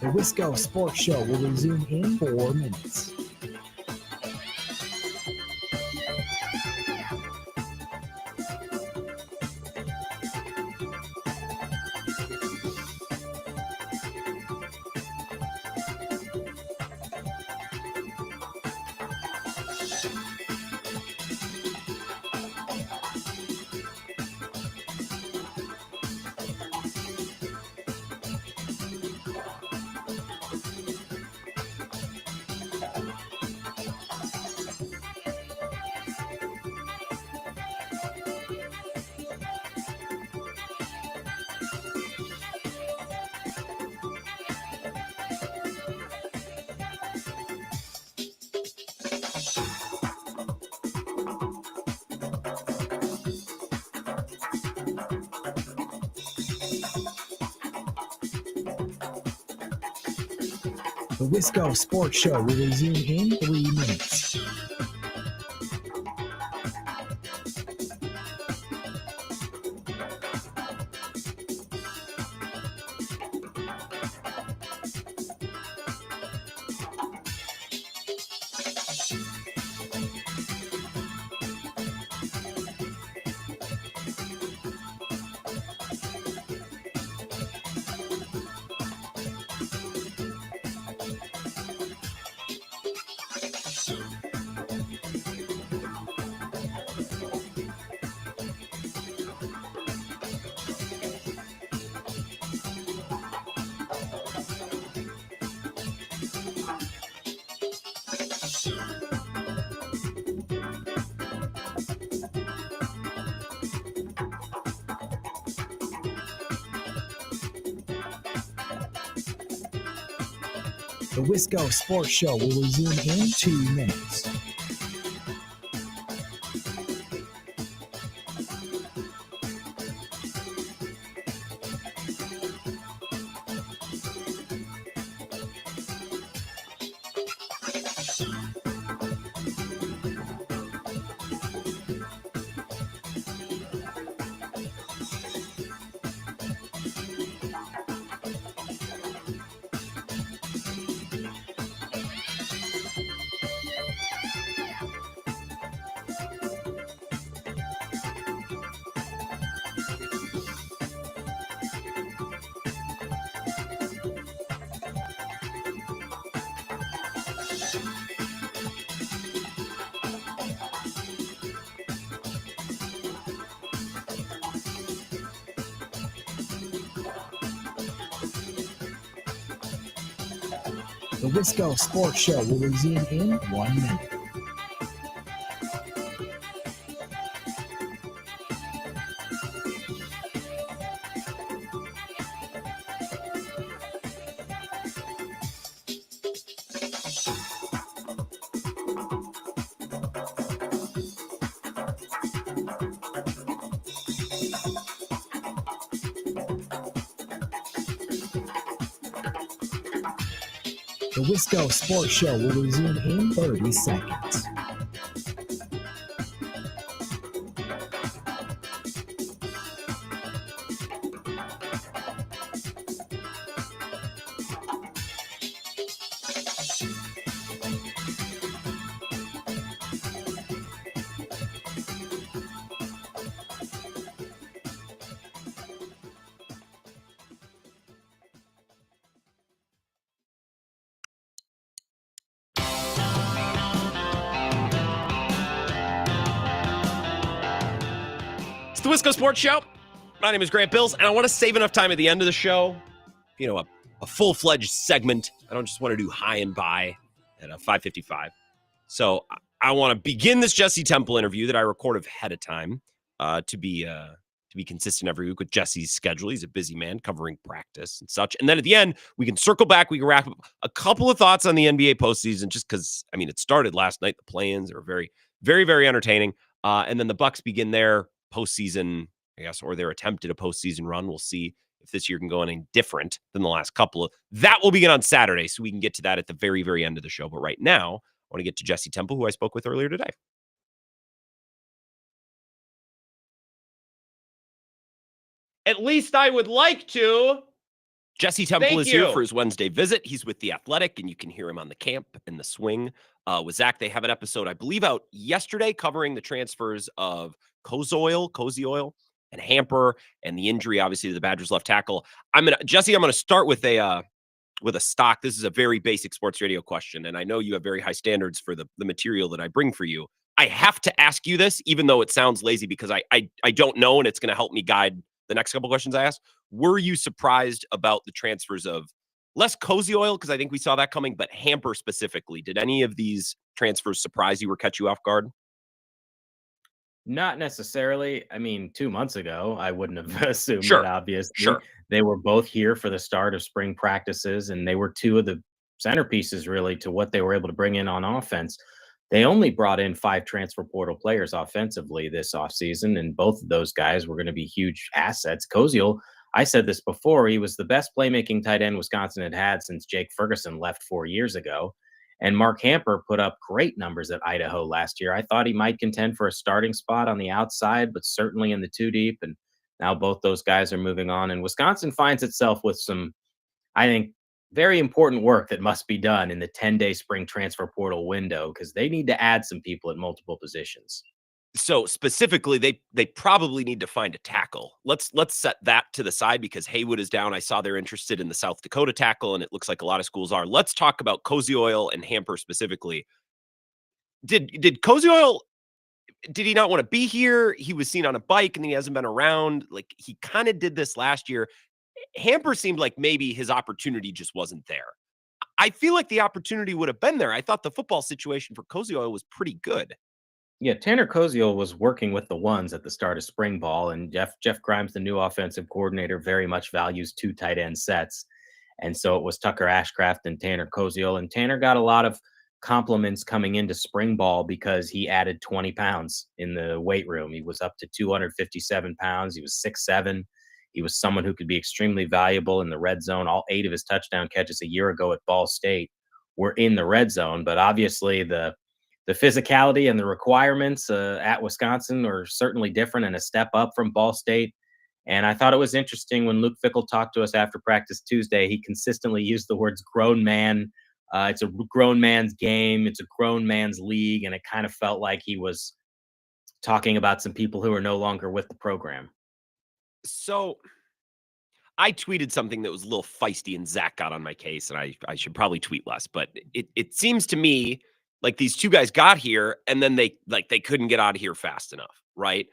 The Wisco Sports Show will resume in 4 minutes. The Wisco Sports Show will resume in 3 minutes. The Wisco Sports Show will resume in 2 minutes. The Wisco Sports Show will resume in 1 minute. The Wisco Sports Show will resume in 30 seconds. It's the Wisco Sports Show. My name is Grant Bills, and I want to save enough time at the end of the show, a full-fledged segment. I don't just want to do high and by at 5:55. So I want to begin this Jesse Temple interview that I record ahead of time to be consistent every week with Jesse's schedule. He's a busy man covering practice and such. And then at the end, we can circle back. We can wrap up a couple of thoughts on the NBA postseason, just because, it started last night. The play-ins are very, very, very entertaining. And then the Bucks begin their postseason, I guess, or their attempt at a postseason run. We'll see if this year can go any different than the last couple. That will begin on Saturday, so we can get to that at the very, very end of the show. But right now, I want to get to Jesse Temple, who I spoke with earlier today. At least I would like to. Jesse Temple is here for his Wednesday visit. He's with The Athletic, and you can hear him on the camp and the swing with Zach. They have an episode, I believe, out yesterday covering the transfers of Koziol, and Hamper, and the injury, obviously, to the Badgers left tackle. Jesse, I'm gonna start with a stock. This is a very basic sports radio question, and I know you have very high standards for the material that I bring for you. I have to ask you this, even though it sounds lazy, because I don't know, and it's going to help me guide the next couple questions I ask. Were you surprised about the transfers of less Koziol, because I think we saw that coming, but Hamper specifically? Did any of these transfers surprise you or catch you off guard? Not necessarily. 2 months ago, I wouldn't have assumed Sure. that, obviously. Sure. They were both here for the start of spring practices, and they were two of the centerpieces, really, to what they were able to bring in on offense. They only brought in 5 transfer portal players offensively this offseason, and both of those guys were going to be huge assets. Koziol, I said this before, he was the best playmaking tight end Wisconsin had since Jake Ferguson left 4 years ago. And Mark Hamper put up great numbers at Idaho last year. I thought he might contend for a starting spot on the outside, but certainly in the 2 deep. And now both those guys are moving on. And Wisconsin finds itself with some, I think, very important work that must be done in the 10-day spring transfer portal window, because they need to add some people at multiple positions. So specifically, they probably need to find a tackle. Let's set that to the side, because Haywood is down. I saw they're interested in the South Dakota tackle, and it looks like a lot of schools are. Let's talk about Koziol and Hamper specifically. Did Koziol, did he not want to be here? He was seen on a bike, and he hasn't been around. Like, he kind of did this last year. Hamper seemed like maybe his opportunity just wasn't there. I feel like the opportunity would have been there. I thought the football situation for Koziol was pretty good. Yeah, Tanner Koziol was working with the ones at the start of spring ball, and Jeff Grimes, the new offensive coordinator, very much values 2 tight end sets. And so it was Tucker Ashcraft and Tanner Koziol, and Tanner got a lot of compliments coming into spring ball because he added 20 pounds in the weight room. He was up to 257 pounds. He was 6'7". He was someone who could be extremely valuable in the red zone. All 8 of his touchdown catches a year ago at Ball State were in the red zone, but obviously the physicality and the requirements at Wisconsin are certainly different and a step up from Ball State. And I thought it was interesting when Luke Fickell talked to us after practice Tuesday, he consistently used the words grown man. It's a grown man's game. It's a grown man's league. And it kind of felt like he was talking about some people who are no longer with the program. So I tweeted something that was a little feisty, and Zach got on my case, and I should probably tweet less. But it seems to me like these 2 guys got here, and then they couldn't get out of here fast enough, right?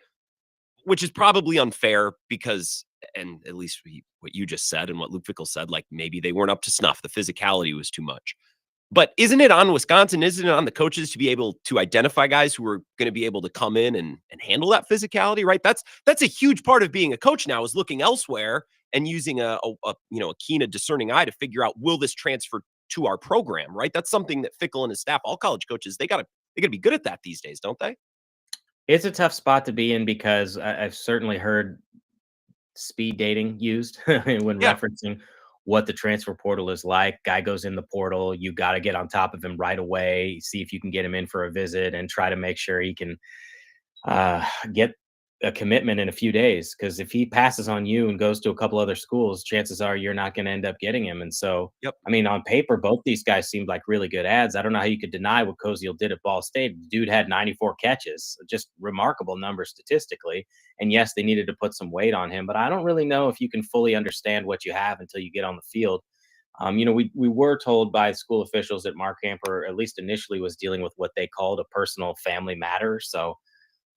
Which is probably unfair, because, and at least what you just said and what Luke Fickell said, like maybe they weren't up to snuff. The physicality was too much. But isn't it on Wisconsin? Isn't it on the coaches to be able to identify guys who are going to be able to come in and handle that physicality, right? That's a huge part of being a coach now, is looking elsewhere and using a keen, discerning eye to figure out, will this transfer to our program, right? That's something that Fickell and his staff, all college coaches, they gotta be good at that these days, don't they? It's a tough spot to be in, because I've certainly heard speed dating used when referencing what the transfer portal is like. Guy goes in the portal, you got to get on top of him right away, see if you can get him in for a visit and try to make sure he can get a commitment in a few days. Because if he passes on you and goes to a couple other schools, chances are you're not going to end up getting him. And so, I mean, on paper, both these guys seemed like really good ads. I don't know how you could deny what Koziel did at Ball State. The dude had 94 catches, just remarkable numbers statistically. And yes, they needed to put some weight on him, but I don't really know if you can fully understand what you have until you get on the field. We were told by school officials that Mark Camper, at least initially, was dealing with what they called a personal family matter. So,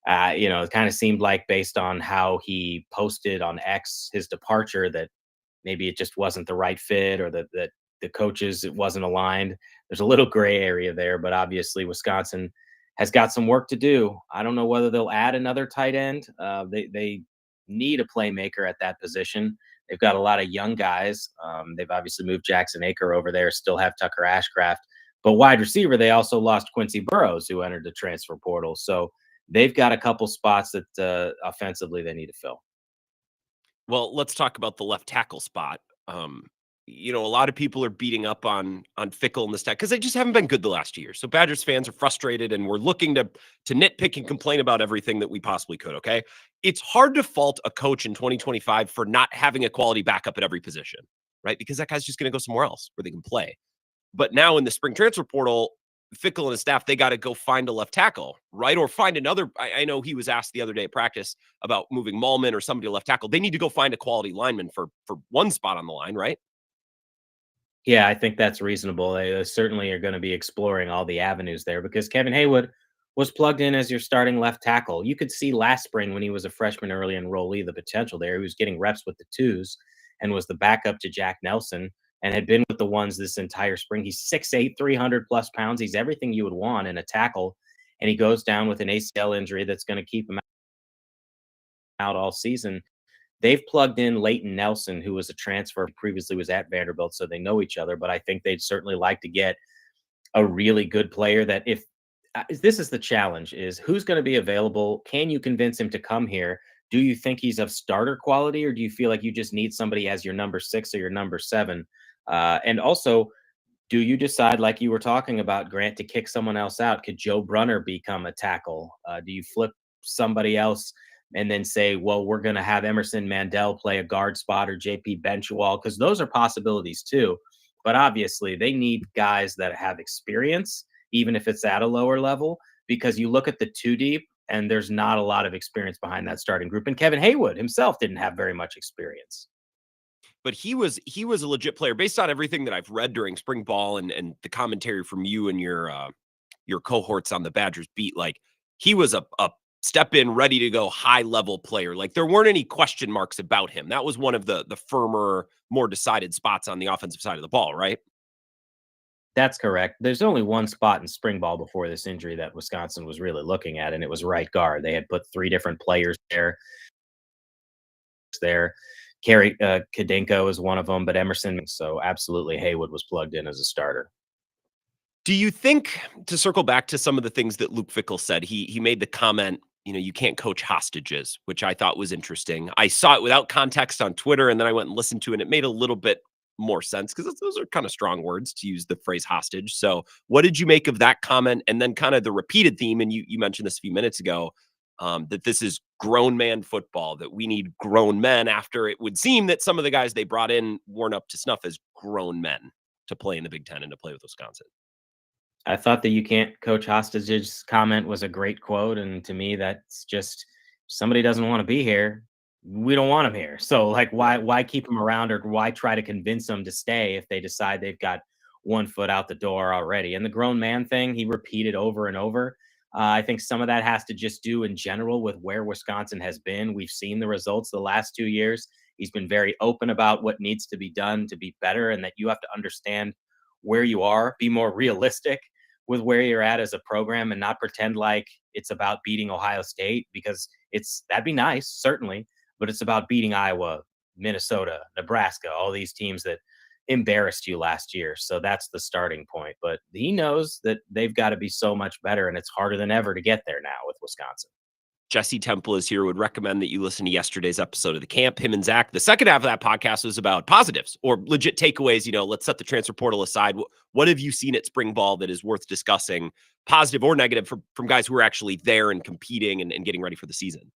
it kind of seemed like, based on how he posted on X his departure, that maybe it just wasn't the right fit, or that the coaches, it wasn't aligned. There's a little gray area there, but obviously Wisconsin has got some work to do. I don't know whether they'll add another tight end. They need a playmaker at that position. They've got a lot of young guys. They've obviously moved Jackson Aker over there, still have Tucker Ashcraft. But wide receiver, they also lost Quincy Burrows, who entered the transfer portal. So they've got a couple spots that offensively they need to fill. Well, let's talk about the left tackle spot. A lot of people are beating up on Fickell and the stack because they just haven't been good the last year. So Badgers fans are frustrated, and we're looking to nitpick and complain about everything that we possibly could. Okay, it's hard to fault a coach in 2025 for not having a quality backup at every position, right? Because that guy's just going to go somewhere else where they can play. But now in the spring transfer portal, Fickell and his staff, they got to go find a left tackle, right? Or find another. I know he was asked the other day at practice about moving Malman or somebody to left tackle. They need to go find a quality lineman for one spot on the line, right? Yeah, I think that's reasonable. They certainly are going to be exploring all the avenues there, because Kevin Haywood was plugged in as your starting left tackle. You could see last spring when he was a freshman early enrollee the potential there. He was getting reps with the twos and was the backup to Jack Nelson, and had been with the ones this entire spring. He's 6'8", 300 plus pounds. He's everything you would want in a tackle, and he goes down with an ACL injury that's going to keep him out all season. They've plugged in Leighton Nelson, who was a transfer, previously was at Vanderbilt, so they know each other. But I think they'd certainly like to get a really good player that, if this is the challenge, is who's going to be available? Can you convince him to come here? Do you think he's of starter quality, or do you feel like you just need somebody as your number 6 or your number 7? And also, do you decide, like you were talking about, Grant, to kick someone else out? Could Joe Brunner become a tackle? Do you flip somebody else and then say, well, we're going to have Emerson Mandel play a guard spot, or JP Benchwall? Because those are possibilities too. But obviously, they need guys that have experience, even if it's at a lower level, because you look at the 2 deep, and there's not a lot of experience behind that starting group. And Kevin Haywood himself didn't have very much experience. But he was a legit player based on everything that I've read during spring ball and the commentary from you and your cohorts on the Badgers beat. Like, he was a step in, ready to go, high level player. Like, there weren't any question marks about him. That was one of the firmer, more decided spots on the offensive side of the ball, right? That's correct. There's only one spot in spring ball before this injury that Wisconsin was really looking at, and it was right guard. They had put 3 different players there. Kerry Kadenko is one of them, but Emerson. So absolutely, Haywood was plugged in as a starter. Do you think, to circle back to some of the things that Luke Fickell said, he made the comment, you can't coach hostages, which I thought was interesting. I saw it without context on Twitter, and then I went and listened to it, and it made a little bit more sense, because those are kind of strong words to use the phrase hostage. So what did you make of that comment? And then kind of the repeated theme, and you mentioned this a few minutes ago, that this is grown man football, that we need grown men, after it would seem that some of the guys they brought in weren't up to snuff as grown men to play in the Big Ten and to play with Wisconsin. I thought the "you can't coach hostages" comment was a great quote. And to me, that's just, somebody doesn't want to be here, we don't want them here. So, like, why keep them around, or why try to convince them to stay if they decide they've got one foot out the door already? And the grown man thing, he repeated over and over. I think some of that has to just do in general with where Wisconsin has been. We've seen the results the last 2 years. He's been very open about what needs to be done to be better, and that you have to understand where you are, be more realistic with where you're at as a program, and not pretend like it's about beating Ohio State, because that'd be nice, certainly, but it's about beating Iowa, Minnesota, Nebraska, all these teams that embarrassed you last year. So that's the starting point. But he knows that they've got to be so much better, and it's harder than ever to get there now with Wisconsin. Jesse Temple is here, would recommend that you listen to yesterday's episode of The Camp. Him and Zach. The second half of that podcast was about positives or legit takeaways. Let's set the transfer portal aside. What have you seen at spring ball that is worth discussing, positive or negative, from guys who are actually there and competing and getting ready for the season?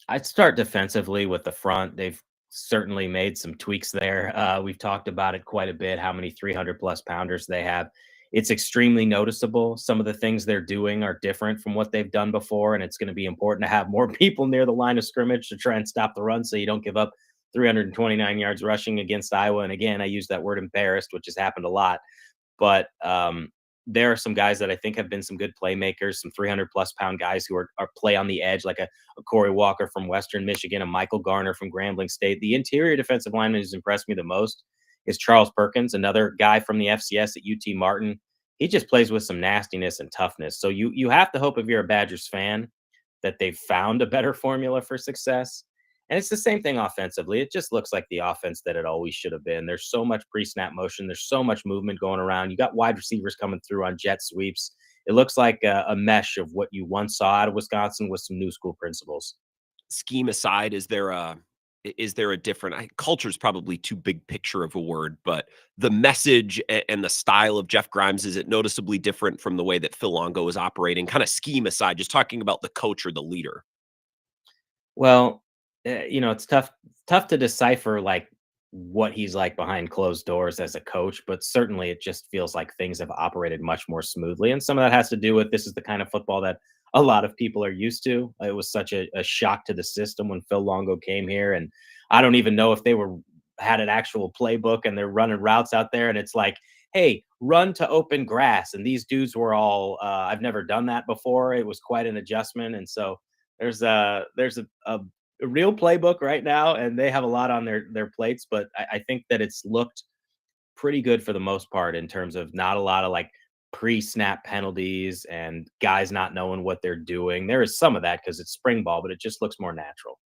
I'd start defensively with the front. They've certainly made some tweaks there. We've talked about it quite a bit, how many 300-plus pounders they have. It's extremely noticeable. Some of the things they're doing are different from what they've done before, and it's going to be important to have more people near the line of scrimmage to try and stop the run so you don't give up 329 yards rushing against Iowa. And again, I use that word embarrassed, which has happened a lot. But there are some guys that I think have been some good playmakers, some 300-plus pound guys who are play on the edge, like a Corey Walker from Western Michigan, a Michael Garner from Grambling State. The interior defensive lineman who's impressed me the most is Charles Perkins, another guy from the FCS at UT Martin. He just plays with some nastiness and toughness. So you have to hope, if you're a Badgers fan, that they've found a better formula for success. And it's the same thing offensively. It just looks like the offense that it always should have been. There's so much pre-snap motion. There's so much movement going around. You got wide receivers coming through on jet sweeps. It looks like a mesh of what you once saw out of Wisconsin with some new school principles. Scheme aside, is there a different culture is probably too big picture of a word, but the message and the style of Jeff Grimes, is it noticeably different from the way that Phil Longo is operating? Kind of scheme aside, just talking about the coach or the leader. Well, it's tough to decipher like what he's like behind closed doors as a coach, but certainly it just feels like things have operated much more smoothly. And some of that has to do with this is the kind of football that a lot of people are used to. It was such a shock to the system when Phil Longo came here. And I don't even know if they had an actual playbook and they're running routes out there. And it's like, hey, run to open grass. And these dudes were all, I've never done that before. It was quite an adjustment. And so there's a real playbook right now, and they have a lot on their plates. But I think that it's looked pretty good for the most part in terms of not a lot of like pre-snap penalties and guys not knowing what they're doing. There is some of that because it's spring ball, but it just looks more natural.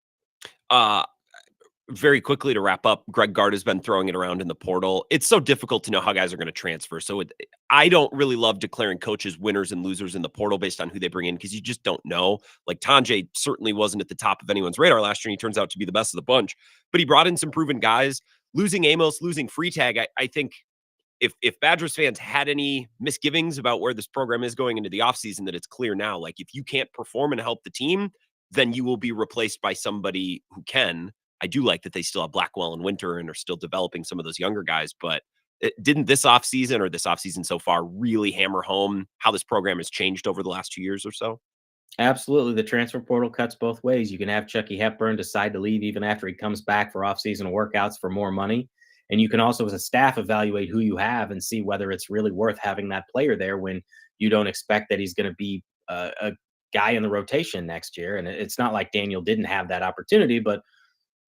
Very quickly to wrap up, Greg Gard has been throwing it around in the portal. It's so difficult to know how guys are going to transfer. So I don't really love declaring coaches winners and losers in the portal based on who they bring in, because you just don't know. Like Tanjay certainly wasn't at the top of anyone's radar last year, and he turns out to be the best of the bunch. But he brought in some proven guys. Losing Amos, losing Freitag, I think if Badgers fans had any misgivings about where this program is going into the offseason, that it's clear now. Like, if you can't perform and help the team, then you will be replaced by somebody who can. I do like that they still have Blackwell and Winter and are still developing some of those younger guys, but didn't this offseason so far really hammer home how this program has changed over the last 2 years or so? Absolutely. The transfer portal cuts both ways. You can have Chucky Hepburn decide to leave even after he comes back for offseason workouts for more money. And you can also, as a staff, evaluate who you have and see whether it's really worth having that player there when you don't expect that he's going to be a guy in the rotation next year. And it's not like Daniel didn't have that opportunity, but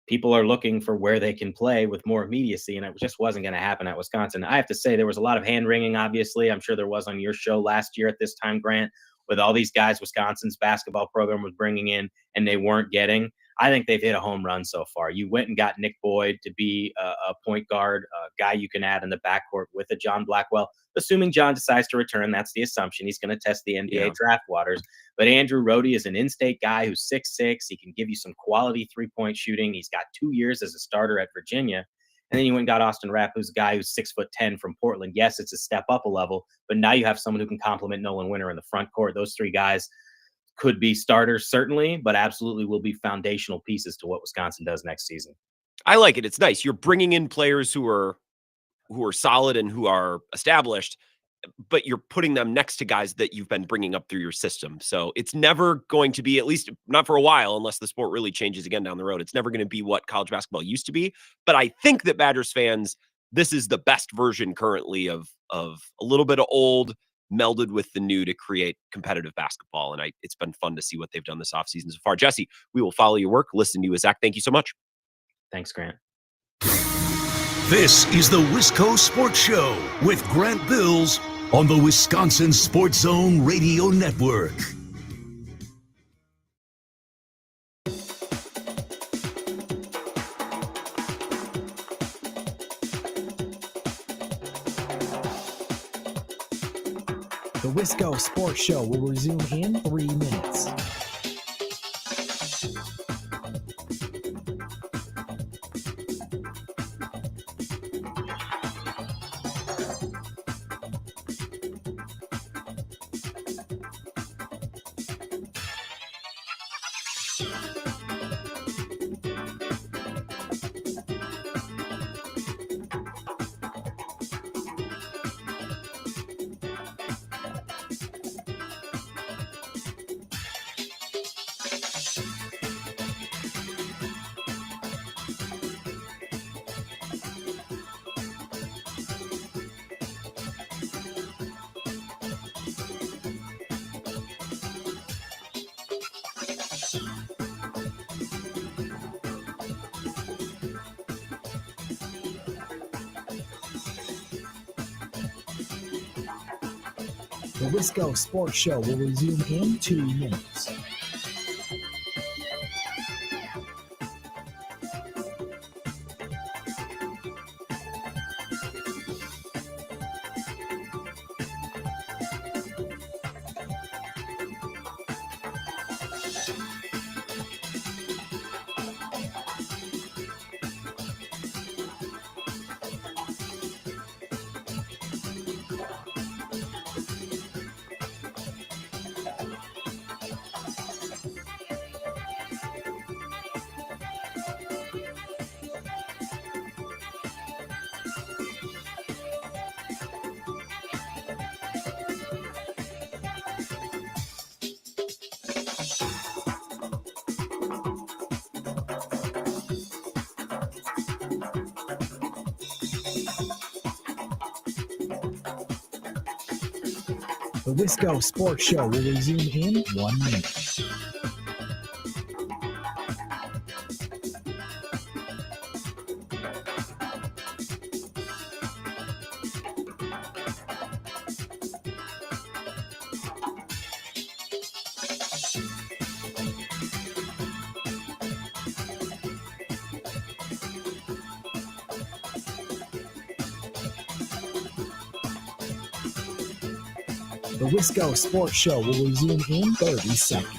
people are looking for where they can play with more immediacy, and it just wasn't going to happen at Wisconsin. I have to say there was a lot of hand-wringing, obviously. I'm sure there was on your show last year at this time, Grant, with all these guys Wisconsin's basketball program was bringing in and they weren't getting. I think they've hit a home run so far. You went and got Nick Boyd to be a point guard, a guy you can add in the backcourt with a John Blackwell, assuming John decides to return. That's the assumption. He's going to test the NBA draft waters. But Andrew Rohde is an in-state guy who's 6'6". He can give you some quality three-point shooting. He's got 2 years as a starter at Virginia. And then you went and got Austin Rapp, who's a guy who's 6'10" from Portland. Yes, it's a step up a level, but now you have someone who can complement Nolan Winter in the front court. Those three guys could be starters, certainly, but absolutely will be foundational pieces to what Wisconsin does next season. I like it. It's nice. You're bringing in players who are solid and who are established, but you're putting them next to guys that you've been bringing up through your system. So it's never going to be, at least not for a while, unless the sport really changes again down the road, it's never going to be what college basketball used to be. But I think that Badgers fans, this is the best version currently of a little bit of old melded with the new to create competitive basketball. And it's been fun to see what they've done this offseason so far. Jesse, we will follow your work. Listen to you, Zach. Thank you so much. Thanks, Grant. This is the Wisco Sports Show with Grant Bills on the Wisconsin Sports Zone Radio Network. The Wisco Sports Show will resume in 3 minutes. The Wisco Sports Show will resume in 2 minutes. The Wisco Sports Show will resume in 1 minute. The Wisco Sports Show will resume in 30 seconds.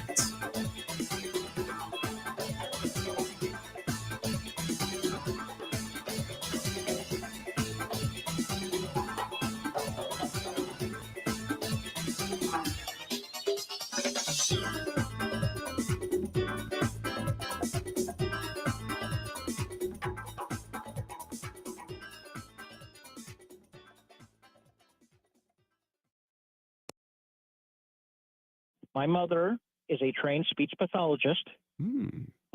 My mother is a trained speech pathologist.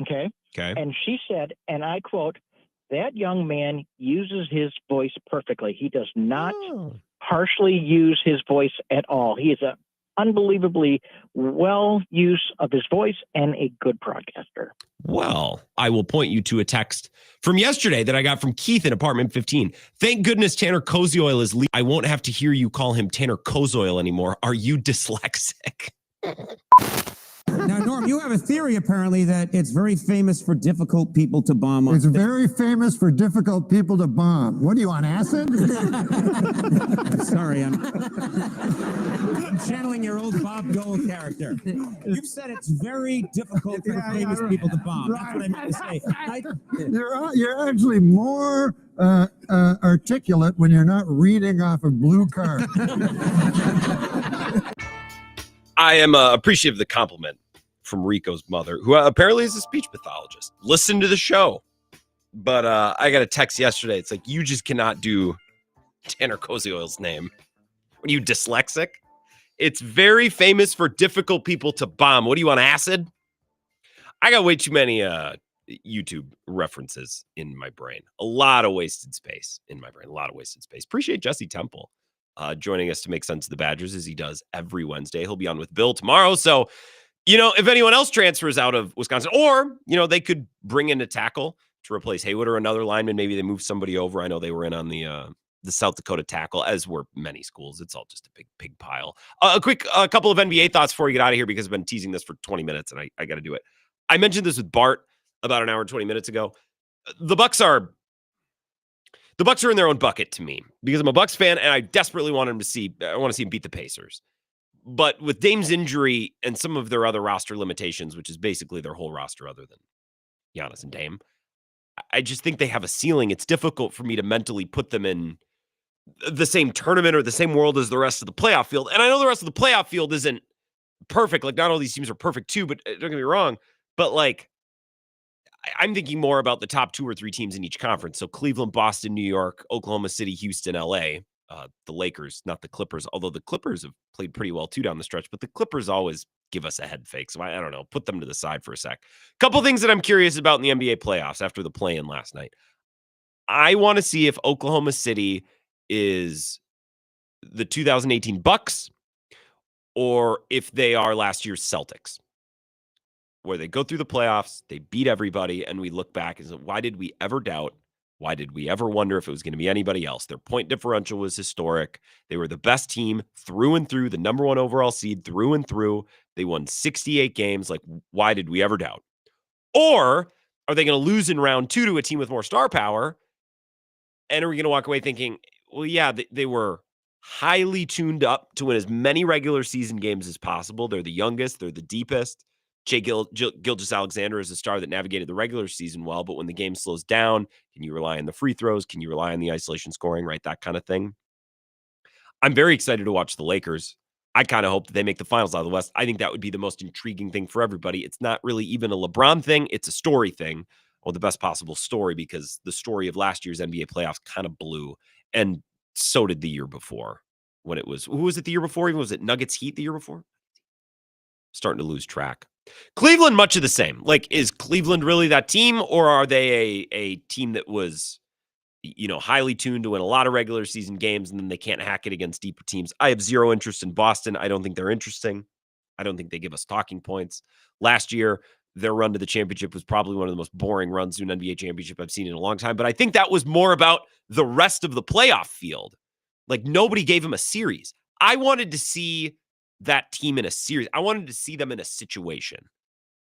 Okay. Okay. And she said, and I quote, that young man uses his voice perfectly. He does not harshly use his voice at all. He is an unbelievably well use of his voice and a good broadcaster. Well, I will point you to a text from yesterday that I got from Keith in apartment 15. Thank goodness Tanner Kozioil is leaving. I won't have to hear you call him Tanner Kozoil anymore. Are you dyslexic? Now, Norm, you have a theory apparently that it's very famous for difficult people to bomb. It's very famous for difficult people to bomb. What are you, on acid? Sorry, I'm channeling your old Bob Dole character. You've said it's very difficult for famous people to bomb. That's what I meant to say. You're actually more articulate when you're not reading off a blue card. I am appreciative of the compliment from Rico's mother, who apparently is a speech pathologist. Listen to the show. But I got a text yesterday. It's like, you just cannot do Tanner Kozioil's name. Are you dyslexic? It's very famous for difficult people to bomb. What do you want, acid? I got way too many YouTube references in my brain. A lot of wasted space in my brain. A lot of wasted space. Appreciate Jesse Temple joining us to make sense of the Badgers, as he does every Wednesday. He'll be on with Bill tomorrow. So, if anyone else transfers out of Wisconsin, or, they could bring in a tackle to replace Haywood or another lineman. Maybe they move somebody over. I know they were in on the South Dakota tackle, as were many schools. It's all just a big pig pile. A couple of NBA thoughts before we get out of here, because I've been teasing this for 20 minutes and I got to do it. I mentioned this with Bart about an hour and 20 minutes ago. The Bucks are in their own bucket to me, because I'm a Bucks fan and I desperately want to see him beat the Pacers. But with Dame's injury and some of their other roster limitations, which is basically their whole roster other than Giannis and Dame, I just think they have a ceiling. It's difficult for me to mentally put them in the same tournament or the same world as the rest of the playoff field. And I know the rest of the playoff field isn't perfect. Like, not all these teams are perfect too, but don't get me wrong. But like, I'm thinking more about the top 2 or 3 teams in each conference. So Cleveland, Boston, New York, Oklahoma City, Houston, LA, the Lakers, not the Clippers, although the Clippers have played pretty well too down the stretch, but the Clippers always give us a head fake. So I don't know, put them to the side for a sec. Couple things that I'm curious about in the NBA playoffs after the play-in last night. I want to see if Oklahoma City is the 2018 Bucks or if they are last year's Celtics, where they go through the playoffs, they beat everybody, and we look back and say, why did we ever doubt? Why did we ever wonder if it was going to be anybody else? Their point differential was historic. They were the best team through and through, the number 1 overall seed through and through. They won 68 games. Like, why did we ever doubt? Or are they going to lose in round 2 to a team with more star power? And are we going to walk away thinking, well, yeah, they were highly tuned up to win as many regular season games as possible. They're the youngest. They're the deepest. Shai Gilgeous-Alexander is a star that navigated the regular season well, but when the game slows down, can you rely on the free throws? Can you rely on the isolation scoring, right? That kind of thing. I'm very excited to watch the Lakers. I kind of hope that they make the finals out of the West. I think that would be the most intriguing thing for everybody. It's not really even a LeBron thing. It's a story thing, or the best possible story, because the story of last year's NBA playoffs kind of blew, and so did the year before. When it was, who was it the year before? Even was it Nuggets Heat the year before? Starting to lose track. Cleveland, much of the same. Like, is Cleveland really that team, or are they a team that was, highly tuned to win a lot of regular season games and then they can't hack it against deeper teams? I have zero interest in Boston. I don't think they're interesting. I don't think they give us talking points. Last year, their run to the championship was probably one of the most boring runs to an NBA championship I've seen in a long time. But I think that was more about the rest of the playoff field. Like, nobody gave them a series. I wanted to see that team in a series. I wanted to see them in a situation.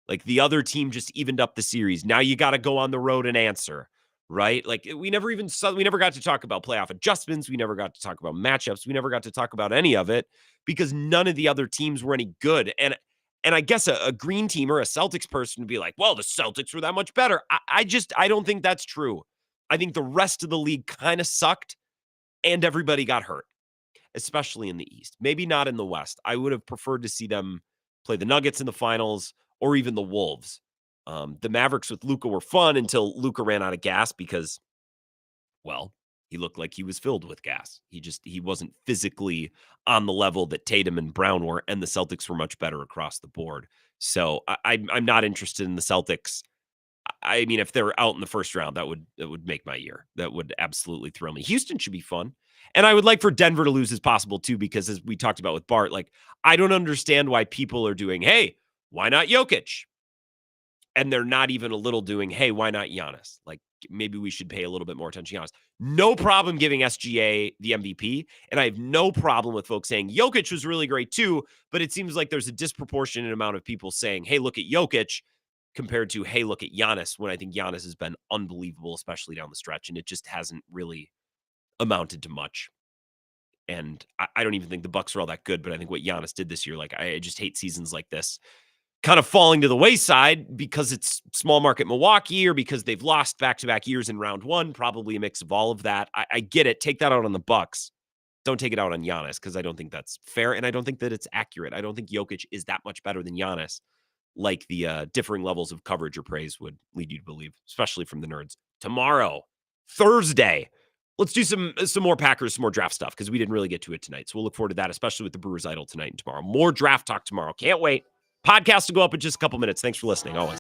Like, the other team just evened up the series. Now you got to go on the road and answer, right? Like, we never got to talk about playoff adjustments. We never got to talk about matchups. We never got to talk about any of it because none of the other teams were any good. And I guess a green team or a Celtics person would be like, well, the Celtics were that much better. I don't think that's true. I think the rest of the league kind of sucked and everybody got hurt, especially in the East. Maybe not in the West. I would have preferred to see them play the Nuggets in the finals or even the Wolves. The Mavericks with Luka were fun until Luka ran out of gas because, well, he looked like he was filled with gas. He wasn't physically on the level that Tatum and Brown were, and the Celtics were much better across the board. So I'm not interested in the Celtics. I mean, if they're out in the first round, that would make my year. That would absolutely thrill me. Houston should be fun. And I would like for Denver to lose as possible too, because as we talked about with Bart, like, I don't understand why people are doing, hey, why not Jokic? And they're not even a little doing, hey, why not Giannis? Like, maybe we should pay a little bit more attention to Giannis. No problem giving SGA the MVP. And I have no problem with folks saying Jokic was really great too, but it seems like there's a disproportionate amount of people saying, hey, look at Jokic, compared to, hey, look at Giannis, when I think Giannis has been unbelievable, especially down the stretch, and it just hasn't really amounted to much. And I don't even think the Bucks are all that good, but I think what Giannis did this year, like, I just hate seasons like this kind of falling to the wayside because it's small market Milwaukee or because they've lost back-to-back years in round one, probably a mix of all of that. I get it. Take that out on the Bucks. Don't take it out on Giannis, because I don't think that's fair, and I don't think that it's accurate. I don't think Jokic is that much better than Giannis, like the differing levels of coverage or praise would lead you to believe, especially from the nerds. Tomorrow, Thursday, let's do some more Packers, some more draft stuff, because we didn't really get to it tonight. So we'll look forward to that, especially with the Brewers Idol tonight and tomorrow. More draft talk tomorrow. Can't wait. Podcast to go up in just a couple minutes. Thanks for listening. Always.